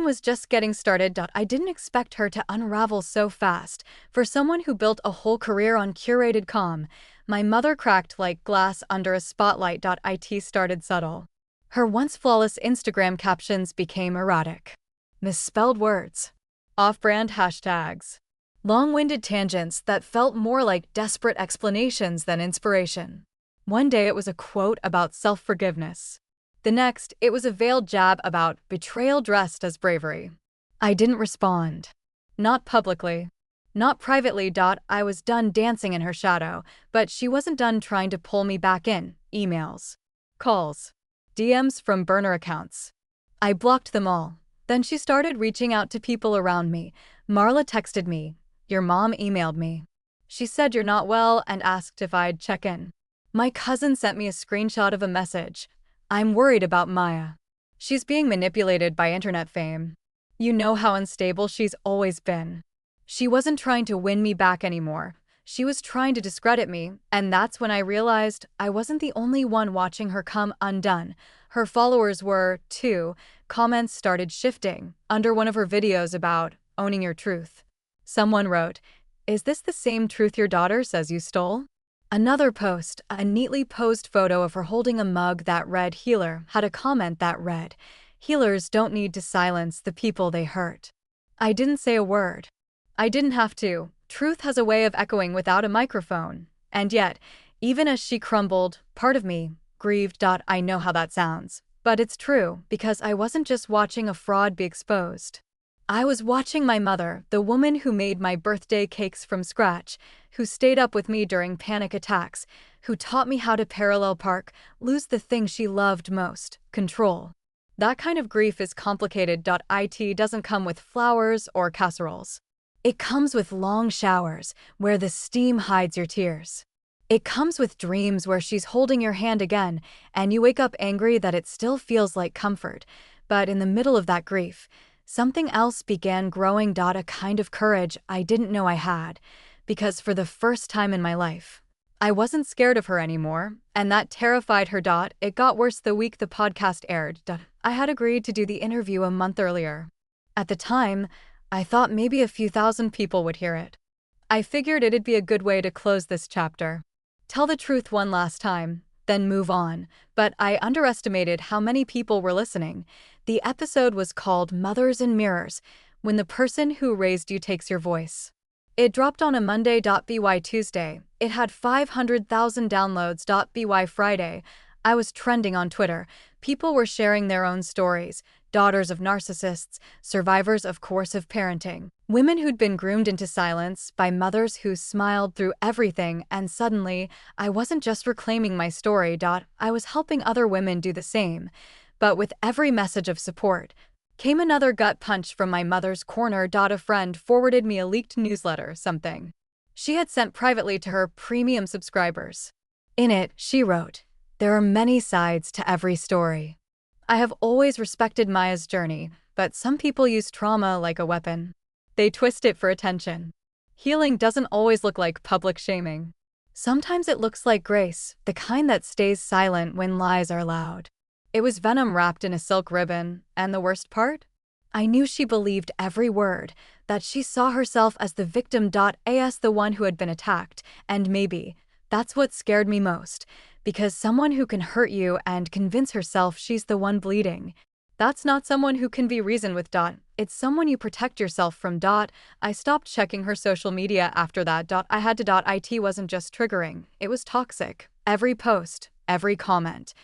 was just getting started. I didn't expect her to unravel so fast. For someone who built a whole career on curated calm, my mother cracked like glass under a spotlight. It started subtle. Her once flawless Instagram captions became erratic. Misspelled words. Off-brand hashtags. Long-winded tangents that felt more like desperate explanations than inspiration. One day it was a quote about self-forgiveness. The next, it was a veiled jab about betrayal dressed as bravery. I didn't respond. Not publicly. Not privately. I was done dancing in her shadow, but she wasn't done trying to pull me back in. Emails. Calls. DMs from burner accounts. I blocked them all. Then she started reaching out to people around me. Marla texted me. Your mom emailed me. She said you're not well and asked if I'd check in. My cousin sent me a screenshot of a message. I'm worried about Maya. She's being manipulated by internet fame. You know how unstable she's always been. She wasn't trying to win me back anymore. She was trying to discredit me, and that's when I realized I wasn't the only one watching her come undone. Her followers were, too. Comments started shifting under one of her videos about owning your truth. Someone wrote, "Is this the same truth your daughter says you stole?" Another post, a neatly posed photo of her holding a mug that read "Healer," had a comment that read, "Healers don't need to silence the people they hurt." I didn't say a word. I didn't have to. Truth has a way of echoing without a microphone. And yet, even as she crumbled, part of me grieved. I know how that sounds. But it's true, because I wasn't just watching a fraud be exposed. I was watching my mother, the woman who made my birthday cakes from scratch, who stayed up with me during panic attacks, who taught me how to parallel park, lose the thing she loved most, control. That kind of grief is complicated. It doesn't come with flowers or casseroles. It comes with long showers, where the steam hides your tears. It comes with dreams where she's holding your hand again, and you wake up angry that it still feels like comfort. But in the middle of that grief, something else began growing. A kind of courage I didn't know I had, because for the first time in my life, I wasn't scared of her anymore, and that terrified her. It got worse the week the podcast aired. I had agreed to do the interview a month earlier. At the time, I thought maybe a few thousand people would hear it. I figured it'd be a good way to close this chapter. Tell the truth one last time, then move on. But I underestimated how many people were listening. The episode was called Mothers in Mirrors, when the person who raised you takes your voice. It dropped on a Monday. By Tuesday, it had 500,000 downloads. By Friday, I was trending on Twitter. People were sharing their own stories. Daughters of narcissists, survivors of coercive parenting, women who'd been groomed into silence by mothers who smiled through everything, and suddenly, I wasn't just reclaiming my story. I was helping other women do the same. But with every message of support, came another gut punch from my mother's corner. A friend forwarded me a leaked newsletter, something she had sent privately to her premium subscribers. In it, she wrote, "There are many sides to every story. I have always respected Maya's journey, but some people use trauma like a weapon. They twist it for attention. Healing doesn't always look like public shaming. Sometimes it looks like grace, the kind that stays silent when lies are loud." It was venom wrapped in a silk ribbon, and the worst part? I knew she believed every word, that she saw herself as the victim. As the one who had been attacked, and maybe that's what scared me most, because someone who can hurt you and convince herself she's the one bleeding, that's not someone who can be reasoned with. It's someone you protect yourself from. I stopped checking her social media after that. I had to. It wasn't just triggering, it was toxic. Every post, every comment,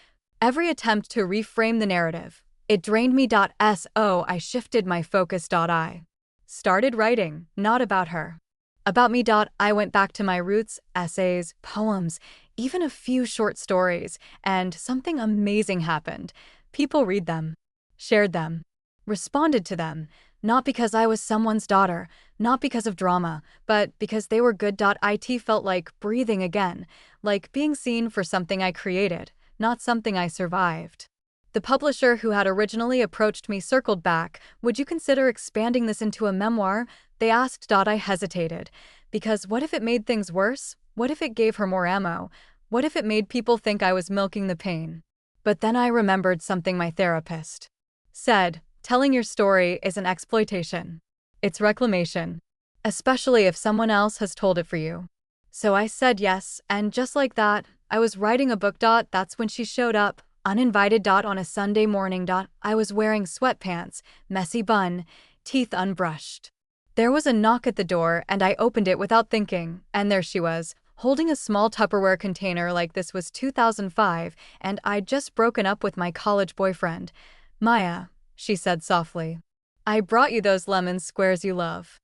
every attempt to reframe the narrative, it drained me. I shifted my focus. I started writing, not about her, about me. I went back to my roots, essays, poems, even a few short stories, and something amazing happened. People read them, shared them, responded to them, not because I was someone's daughter, not because of drama, but because they were good. It felt like breathing again, like being seen for something I created, not something I survived. The publisher who had originally approached me circled back. "Would you consider expanding this into a memoir?" they asked. I hesitated, because what if it made things worse? What if it gave her more ammo? What if it made people think I was milking the pain? But then I remembered something my therapist said: telling your story isn't exploitation. It's reclamation, especially if someone else has told it for you. So I said yes, and just like that, I was writing a book. That's when she showed up, uninvited. On a Sunday morning. I was wearing sweatpants, messy bun, teeth unbrushed. There was a knock at the door, and I opened it without thinking, and there she was, holding a small Tupperware container like this was 2005, and I'd just broken up with my college boyfriend. "Maya," she said softly, "I brought you those lemon squares you love."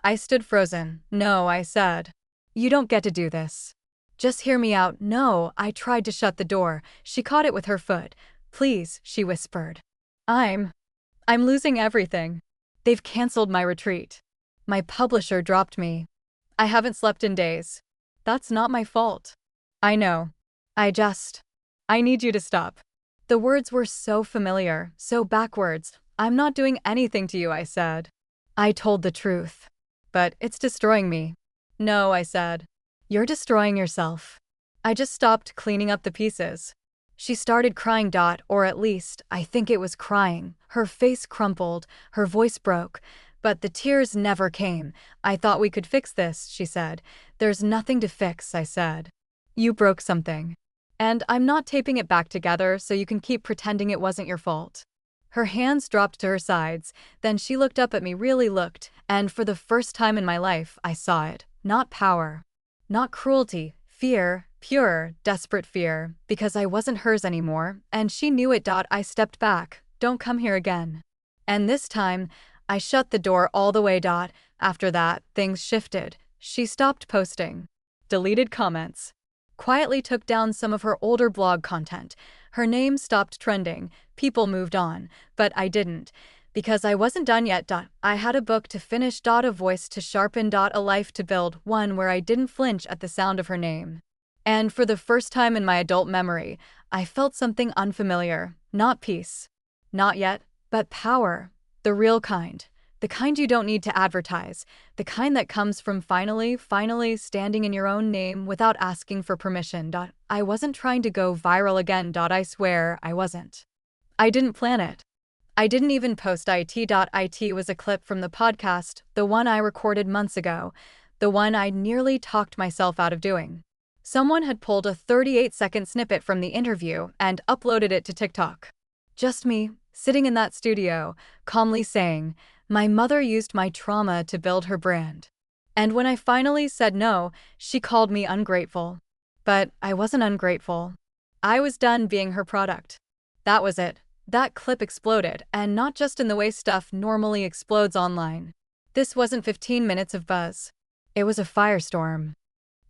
I stood frozen. "No," I said. "You don't get to do this. Just hear me out." "No," I tried to shut the door. She caught it with her foot. "Please," she whispered. I'm losing everything. They've canceled my retreat. My publisher dropped me. I haven't slept in days. That's not my fault. I know. I need you to stop." The words were so familiar, so backwards. "I'm not doing anything to you," I said. I told the truth. "But it's destroying me." "No," I said. "You're destroying yourself." I just stopped cleaning up the pieces. She started crying. Or at least, I think it was crying. Her face crumpled, her voice broke, but the tears never came. "I thought we could fix this," she said. "There's nothing to fix," I said. "You broke something. And I'm not taping it back together so you can keep pretending it wasn't your fault." Her hands dropped to her sides, then she looked up at me, really looked, and for the first time in my life, I saw it. Not power, not cruelty, fear, pure, desperate fear, because I wasn't hers anymore, and she knew it. I stepped back. "Don't come here again." And this time, I shut the door all the way. After that, things shifted. She stopped posting, deleted comments, quietly took down some of her older blog content. Her name stopped trending. People moved on, but I didn't, because I wasn't done yet. I had a book to finish. A voice to sharpen. A life to build, one where I didn't flinch at the sound of her name. And for the first time in my adult memory, I felt something unfamiliar. Not peace. Not yet, but power. The real kind. The kind you don't need to advertise. The kind that comes from finally standing in your own name without asking for permission. I wasn't trying to go viral again. I swear I wasn't. I didn't plan it. I didn't even post it. It was a clip from the podcast, the one I recorded months ago, the one I nearly talked myself out of doing. Someone had pulled a 38-second snippet from the interview and uploaded it to TikTok. Just me, sitting in that studio, calmly saying, "My mother used my trauma to build her brand." And when I finally said no, she called me ungrateful. But I wasn't ungrateful. I was done being her product. That was it. That clip exploded, and not just in the way stuff normally explodes online. This wasn't 15 minutes of buzz. It was a firestorm.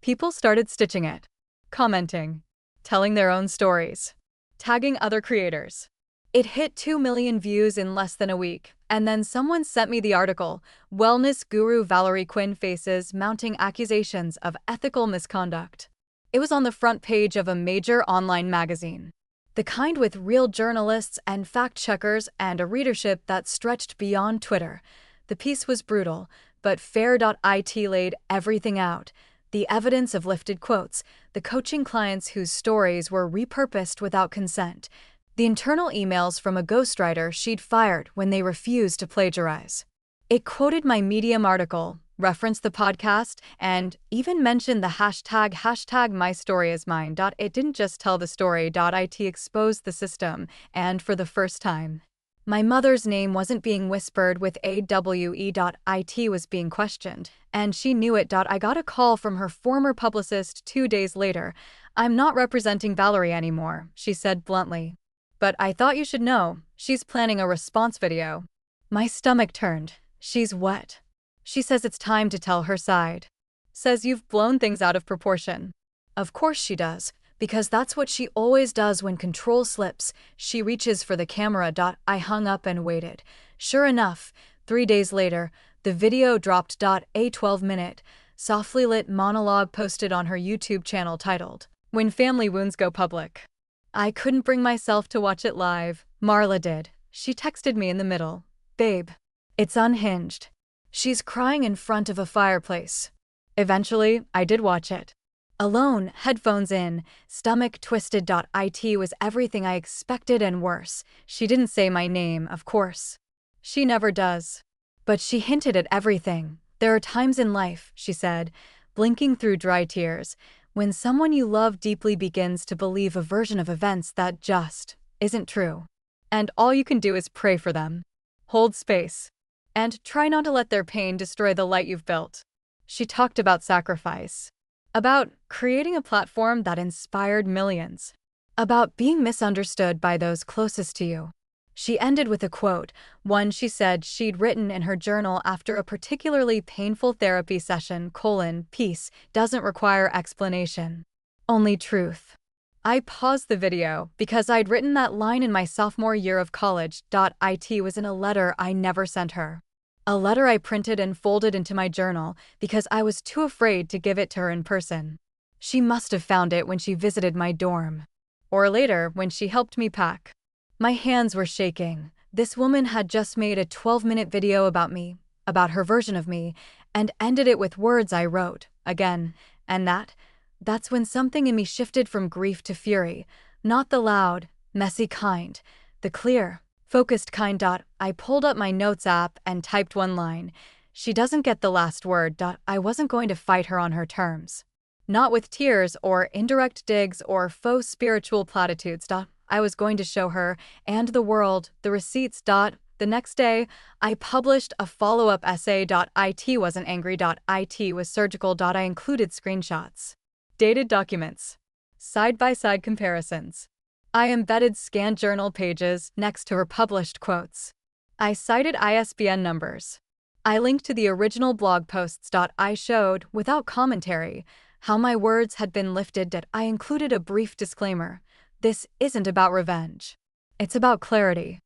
People started stitching it, commenting, telling their own stories, tagging other creators. It hit 2 million views in less than a week, and then someone sent me the article, Wellness Guru Valerie Quinn Faces Mounting Accusations of Ethical Misconduct. It was on the front page of a major online magazine. The kind with real journalists and fact-checkers and a readership that stretched beyond Twitter. The piece was brutal, but Fair.it laid everything out. The evidence of lifted quotes, the coaching clients whose stories were repurposed without consent, the internal emails from a ghostwriter she'd fired when they refused to plagiarize. It quoted my Medium article, referenced the podcast, and even mentioned the hashtag #MyStoryIsMine. It didn't just tell the story. It exposed the system, and for the first time, my mother's name wasn't being whispered with AWE. It was being questioned, and she knew it. I got a call from her former publicist 2 days later. "I'm not representing Valerie anymore," she said bluntly. "But I thought you should know, she's planning a response video." My stomach turned. "She's what?" She says it's time to tell her side. Says you've blown things out of proportion. Of course she does, because that's what she always does when control slips. She reaches for the camera. I hung up and waited. Sure enough, 3 days later, the video dropped. A 12-minute, softly lit monologue posted on her YouTube channel titled, When Family Wounds Go Public. I couldn't bring myself to watch it live. Marla did. She texted me in the middle. "Babe, it's unhinged." She's crying in front of a fireplace. Eventually, I did watch it. Alone, headphones in, stomach twisted. It was everything I expected and worse. She didn't say my name, of course. She never does. But she hinted at everything. "There are times in life," she said, blinking through dry tears, "when someone you love deeply begins to believe a version of events that just isn't true. And all you can do is pray for them. Hold space. And try not to let their pain destroy the light you've built." She talked about sacrifice. About creating a platform that inspired millions. About being misunderstood by those closest to you. She ended with a quote, one she said she'd written in her journal after a particularly painful therapy session: "Peace doesn't require explanation. Only truth." I paused the video because I'd written that line in my sophomore year of college. It was in a letter I never sent her. A letter I printed and folded into my journal because I was too afraid to give it to her in person. She must have found it when she visited my dorm. Or later, when she helped me pack. My hands were shaking. This woman had just made a 12-minute video about me, about her version of me, and ended it with words I wrote, again, and that's when something in me shifted from grief to fury. Not the loud, messy kind, the clear, focused kind. I pulled up my notes app and typed one line. "She doesn't get the last word." I wasn't going to fight her on her terms. Not with tears or indirect digs or faux spiritual platitudes. I was going to show her, and the world, the receipts. The next day, I published a follow-up essay. It wasn't angry. It was surgical. I included screenshots. Dated documents. Side-by-side comparisons. I embedded scanned journal pages next to her published quotes. I cited ISBN numbers. I linked to the original blog posts. I showed, without commentary, how my words had been lifted. I included a brief disclaimer. This isn't about revenge. It's about clarity.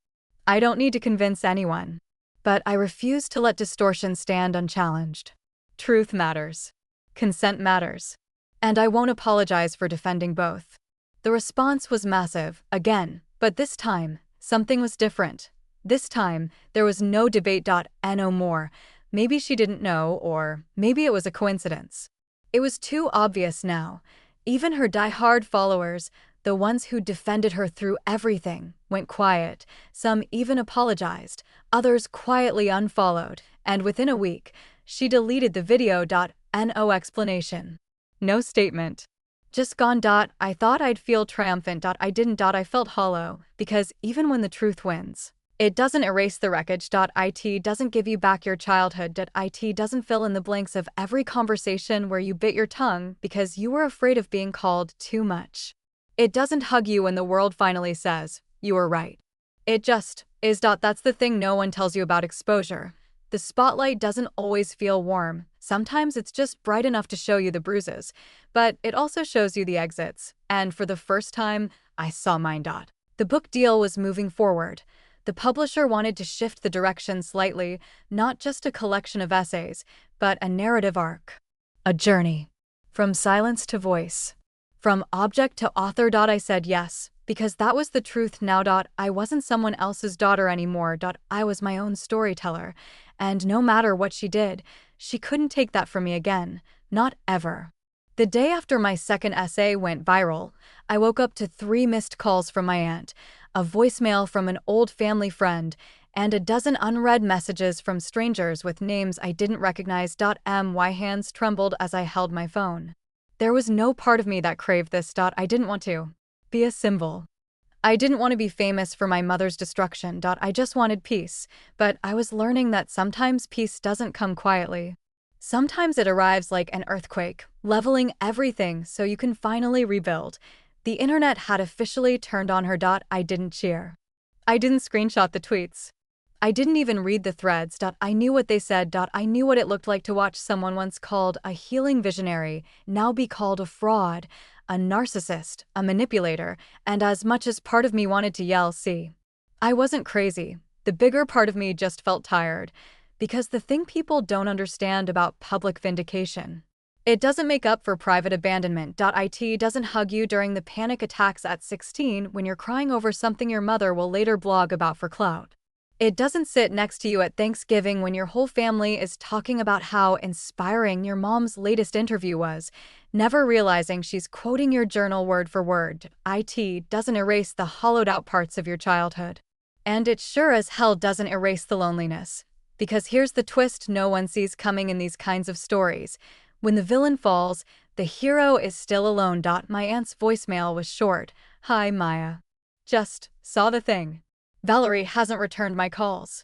I don't need to convince anyone. But I refuse to let distortion stand unchallenged. Truth matters. Consent matters. And I won't apologize for defending both. The response was massive, again, but this time, something was different. This time, there was no debate. No more. Maybe she didn't know, or maybe it was a coincidence. It was too obvious now. Even her die-hard followers, the ones who defended her through everything, went quiet. Some even apologized, others quietly unfollowed, and within a week, she deleted the video. No explanation. No statement. Just gone. I thought I'd feel triumphant. I didn't. I felt hollow, because even when the truth wins, It doesn't erase the wreckage. It doesn't give you back your childhood. It doesn't fill in the blanks of every conversation where you bit your tongue because you were afraid of being called too much. It doesn't hug you when the world finally says, you were right. It just is. That's the thing no one tells you about exposure. The spotlight doesn't always feel warm. Sometimes it's just bright enough to show you the bruises, but it also shows you the exits. And for the first time, I saw mine. The book deal was moving forward. The publisher wanted to shift the direction slightly, not just a collection of essays, but a narrative arc. A journey. From silence to voice. From object to author. I said yes, because that was the truth now. I wasn't someone else's daughter anymore. I was my own storyteller. And no matter what she did, she couldn't take that from me again. Not ever. The day after my second essay went viral, I woke up to 3 missed calls from my aunt, a voicemail from an old family friend, and a dozen unread messages from strangers with names I didn't recognize. My hands trembled as I held my phone. There was no part of me that craved this. I didn't want to be a symbol. I didn't want to be famous for my mother's destruction. I just wanted peace, but I was learning that sometimes peace doesn't come quietly. Sometimes it arrives like an earthquake, leveling everything so you can finally rebuild. The internet had officially turned on her. I didn't cheer. I didn't screenshot the tweets. I didn't even read the threads. I knew what they said. I knew what it looked like to watch someone once called a healing visionary now be called a fraud, a narcissist, a manipulator, and as much as part of me wanted to yell, see. I wasn't crazy. The bigger part of me just felt tired. Because the thing people don't understand about public vindication. It doesn't make up for private abandonment. It doesn't hug you during the panic attacks at 16 when you're crying over something your mother will later blog about for clout. It doesn't sit next to you at Thanksgiving when your whole family is talking about how inspiring your mom's latest interview was, never realizing she's quoting your journal word for word. It doesn't erase the hollowed-out parts of your childhood. And it sure as hell doesn't erase the loneliness. Because here's the twist no one sees coming in these kinds of stories. When the villain falls, the hero is still alone. My aunt's voicemail was short. Hi, Maya. Just saw the thing. Valerie hasn't returned my calls.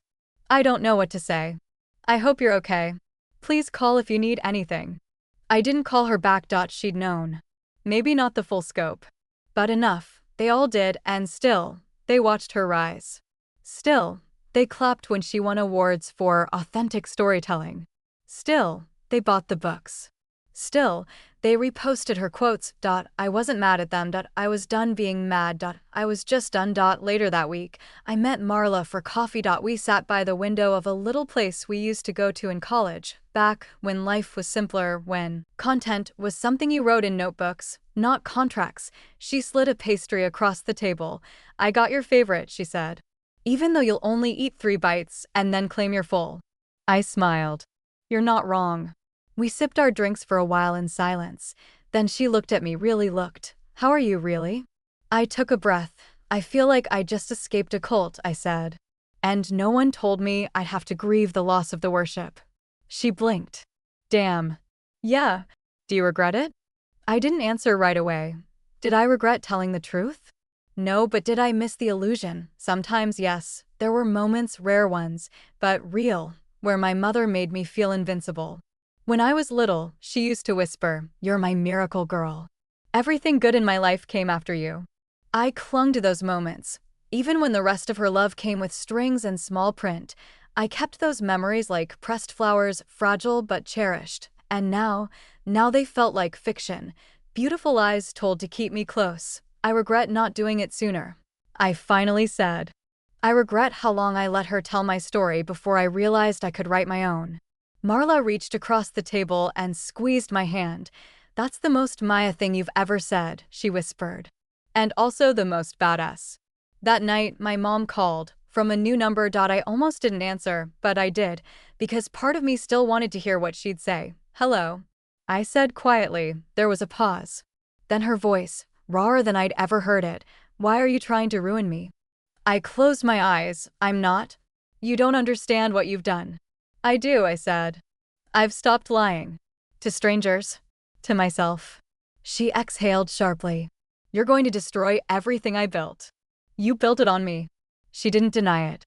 I don't know what to say. I hope you're okay. Please call if you need anything. I didn't call her back. She'd known. Maybe not the full scope. But enough. They all did, and still, they watched her rise. Still, they clapped when she won awards for authentic storytelling. Still, they bought the books. Still, they reposted her quotes. I wasn't mad at them. I was done being mad. I was just done. Later that week, I met Marla for coffee. We sat by the window of a little place we used to go to in college, back when life was simpler, when content was something you wrote in notebooks, not contracts. She slid a pastry across the table. I got your favorite, she said. Even though you'll only eat 3 bites and then claim you're full. I smiled. You're not wrong. We sipped our drinks for a while in silence. Then she looked at me, really looked. How are you, really? I took a breath. I feel like I just escaped a cult, I said. And no one told me I'd have to grieve the loss of the worship. She blinked. Damn. Yeah. Do you regret it? I didn't answer right away. Did I regret telling the truth? No, but did I miss the illusion? Sometimes, yes. There were moments, rare ones, but real, where my mother made me feel invincible. When I was little, she used to whisper, "You're my miracle girl. Everything good in my life came after you." I clung to those moments. Even when the rest of her love came with strings and small print, I kept those memories like pressed flowers, fragile but cherished. And now they felt like fiction, beautiful lies told to keep me close. I regret not doing it sooner. I finally said. I regret how long I let her tell my story before I realized I could write my own. Marla reached across the table and squeezed my hand. That's the most Maya thing you've ever said, she whispered. And also the most badass. That night, my mom called, from a new number. I almost didn't answer, but I did, because part of me still wanted to hear what she'd say. Hello. I said quietly. There was a pause. Then her voice, rawer than I'd ever heard it. Why are you trying to ruin me? I closed my eyes. I'm not. You don't understand what you've done. I do, I said. I've stopped lying. To strangers. To myself. She exhaled sharply. You're going to destroy everything I built. You built it on me. She didn't deny it.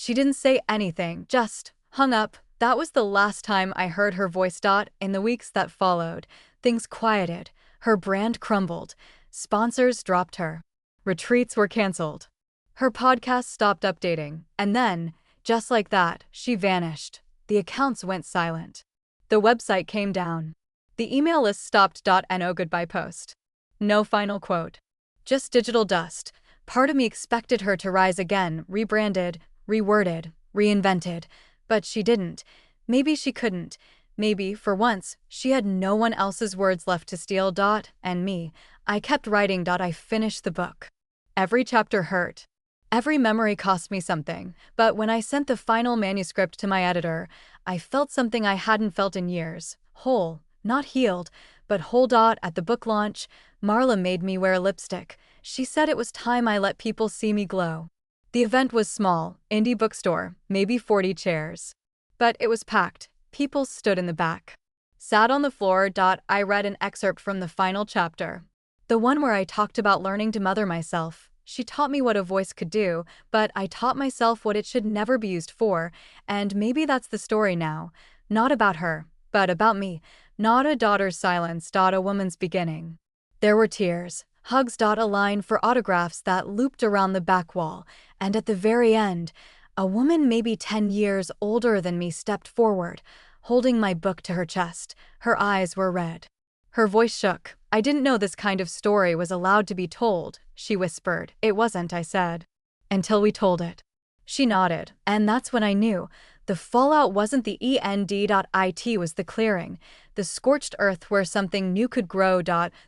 She didn't say anything, just hung up. That was the last time I heard her voice. In the weeks that followed, things quieted. Her brand crumbled. Sponsors dropped her. Retreats were canceled. Her podcast stopped updating. And then, just like that, she vanished. The accounts went silent. The website came down. The email list stopped. No goodbye post. No final quote. Just digital dust. Part of me expected her to rise again, rebranded, reworded, reinvented. But she didn't. Maybe she couldn't. Maybe, for once, she had no one else's words left to steal. And me. I kept writing. I finished the book. Every chapter hurt. Every memory cost me something. But when I sent the final manuscript to my editor, I felt something I hadn't felt in years. Whole. Not healed, but whole. At the book launch, Marla made me wear lipstick. She said it was time I let people see me glow. The event was small, indie bookstore, maybe 40 chairs. But it was packed. People stood in the back. Sat on the floor. I read an excerpt from the final chapter. The one where I talked about learning to mother myself. She taught me what a voice could do, but I taught myself what it should never be used for, and maybe that's the story now. Not about her, but about me. Not a daughter's silence. A woman's beginning. There were tears, hugs. A line for autographs that looped around the back wall, and at the very end, a woman maybe 10 years older than me stepped forward, holding my book to her chest. Her eyes were red. Her voice shook. I didn't know this kind of story was allowed to be told, she whispered. It wasn't, I said. Until we told it. She nodded, and that's when I knew. The fallout wasn't the end. It was the clearing. The scorched earth where something new could grow.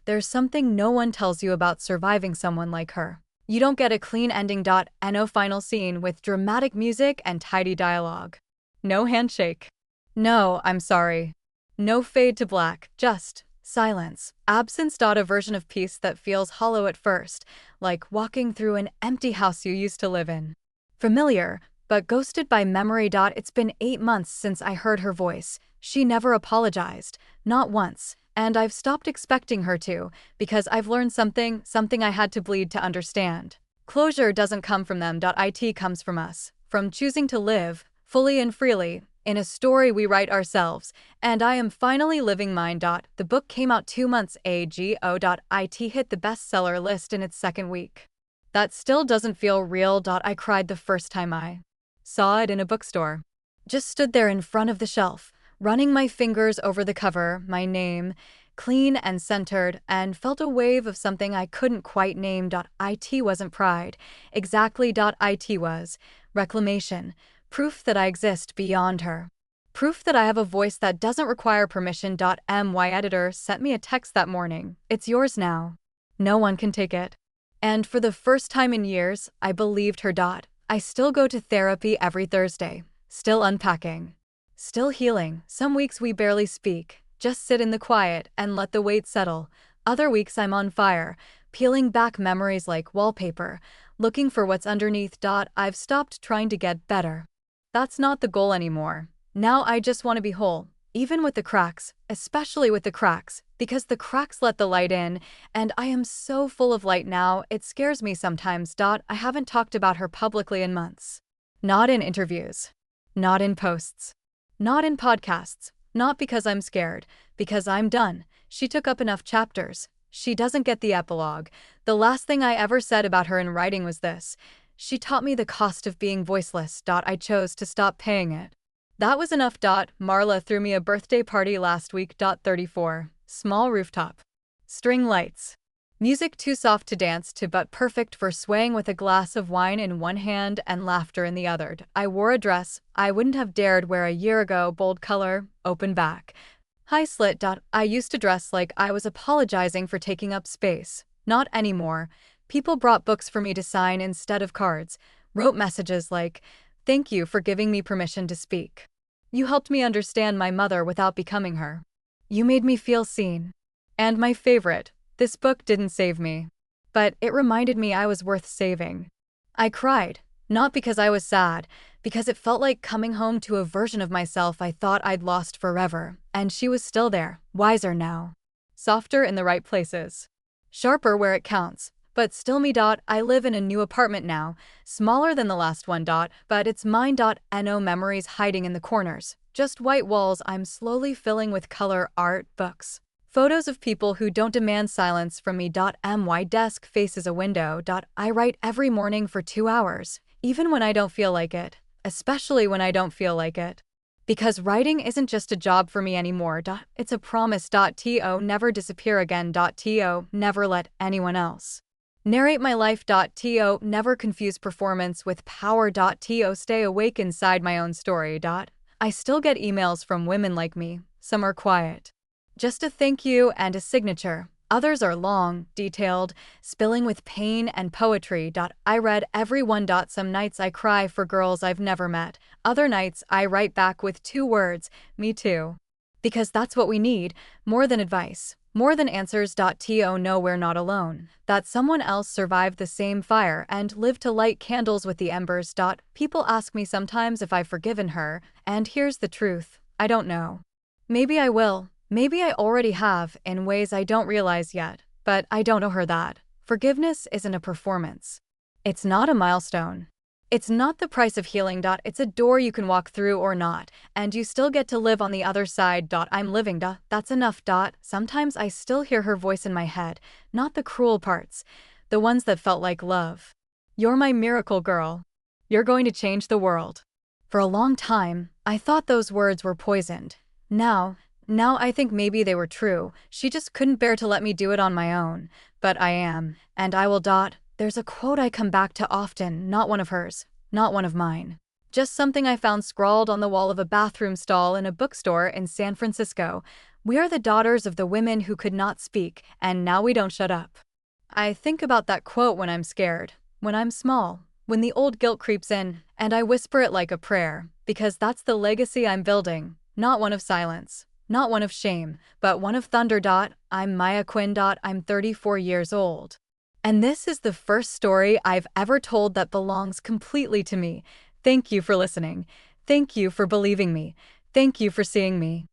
There's something no one tells you about surviving someone like her. You don't get a clean ending. No final scene with dramatic music and tidy dialogue. No handshake. No, I'm sorry. No fade to black, just silence. Absence. A version of peace that feels hollow at first, like walking through an empty house you used to live in. Familiar, but ghosted by memory. It's been 8 months since I heard her voice. She never apologized, not once, and I've stopped expecting her to, because I've learned something I had to bleed to understand. Closure doesn't come from them. It comes from us, from choosing to live, fully and freely, in a story we write ourselves, and I am finally living mine. The book came out 2 months ago. It hit the bestseller list in its second week. That still doesn't feel real. I cried the first time I saw it in a bookstore. Just stood there in front of the shelf, running my fingers over the cover, my name, clean and centered, and felt a wave of something I couldn't quite name. It wasn't pride. Exactly. It was reclamation. Proof that I exist beyond her. Proof that I have a voice that doesn't require permission. My editor sent me a text that morning. It's yours now. No one can take it. And for the first time in years, I believed her. I still go to therapy every Thursday. Still unpacking. Still healing. Some weeks we barely speak. Just sit in the quiet and let the weight settle. Other weeks I'm on fire, peeling back memories like wallpaper, looking for what's underneath. I've stopped trying to get better. That's not the goal anymore. Now I just want to be whole, even with the cracks, especially with the cracks, because the cracks let the light in, and I am so full of light now, it scares me sometimes. I haven't talked about her publicly in months. Not in interviews. Not in posts. Not in podcasts. Not because I'm scared, because I'm done. She took up enough chapters. She doesn't get the epilogue. The last thing I ever said about her in writing was this. She taught me the cost of being voiceless. I chose to stop paying it. That was enough. Marla threw me a birthday party last week. 34. Small rooftop. String lights. Music too soft to dance to but perfect for swaying with a glass of wine in one hand and laughter in the other. I wore a dress I wouldn't have dared wear a year ago. Bold color, open back. High slit. I used to dress like I was apologizing for taking up space. Not anymore. People brought books for me to sign instead of cards, wrote messages like, "Thank you for giving me permission to speak. You helped me understand my mother without becoming her. You made me feel seen." And my favorite, this book didn't save me. But it reminded me I was worth saving. I cried, not because I was sad, because it felt like coming home to a version of myself I thought I'd lost forever, and she was still there, wiser now. Softer in the right places. Sharper where it counts. But still me. I live in a new apartment now, smaller than the last one. But it's mine. No memories hiding in the corners. Just white walls I'm slowly filling with color, art, books. Photos of people who don't demand silence from me. My desk faces a window. I write every morning for 2 hours, even when I don't feel like it. Especially when I don't feel like it. Because writing isn't just a job for me anymore. It's a promise. To never disappear again. To never let anyone else narrate my life. To never confuse performance with power. To stay awake inside my own story. I still get emails from women like me. Some are quiet. Just a thank you and a signature. Others are long, detailed, spilling with pain and poetry. I read every one. Some nights I cry for girls I've never met. Other nights I write back with 2 words, me too. Because that's what we need, more than advice, more than answers. To know we're not alone, that someone else survived the same fire and lived to light candles with the embers. People ask me sometimes if I've forgiven her, and here's the truth, I don't know. Maybe I will. Maybe I already have, in ways I don't realize yet, but I don't owe her that. Forgiveness isn't a performance. It's not a milestone. It's not the price of healing. It's a door you can walk through or not, and you still get to live on the other side. I'm living. That's enough. Sometimes I still hear her voice in my head, not the cruel parts, the ones that felt like love. You're my miracle girl. You're going to change the world. For a long time, I thought those words were poisoned. Now I think maybe they were true. She just couldn't bear to let me do it on my own. But I am, and I will. There's a quote I come back to often, not one of hers, not one of mine. Just something I found scrawled on the wall of a bathroom stall in a bookstore in San Francisco. We are the daughters of the women who could not speak, and now we don't shut up. I think about that quote when I'm scared, when I'm small, when the old guilt creeps in, and I whisper it like a prayer, because that's the legacy I'm building, not one of silence. Not one of shame, but one of thunder. I'm Maya Quinn. I'm 34 years old. And this is the first story I've ever told that belongs completely to me. Thank you for listening. Thank you for believing me. Thank you for seeing me.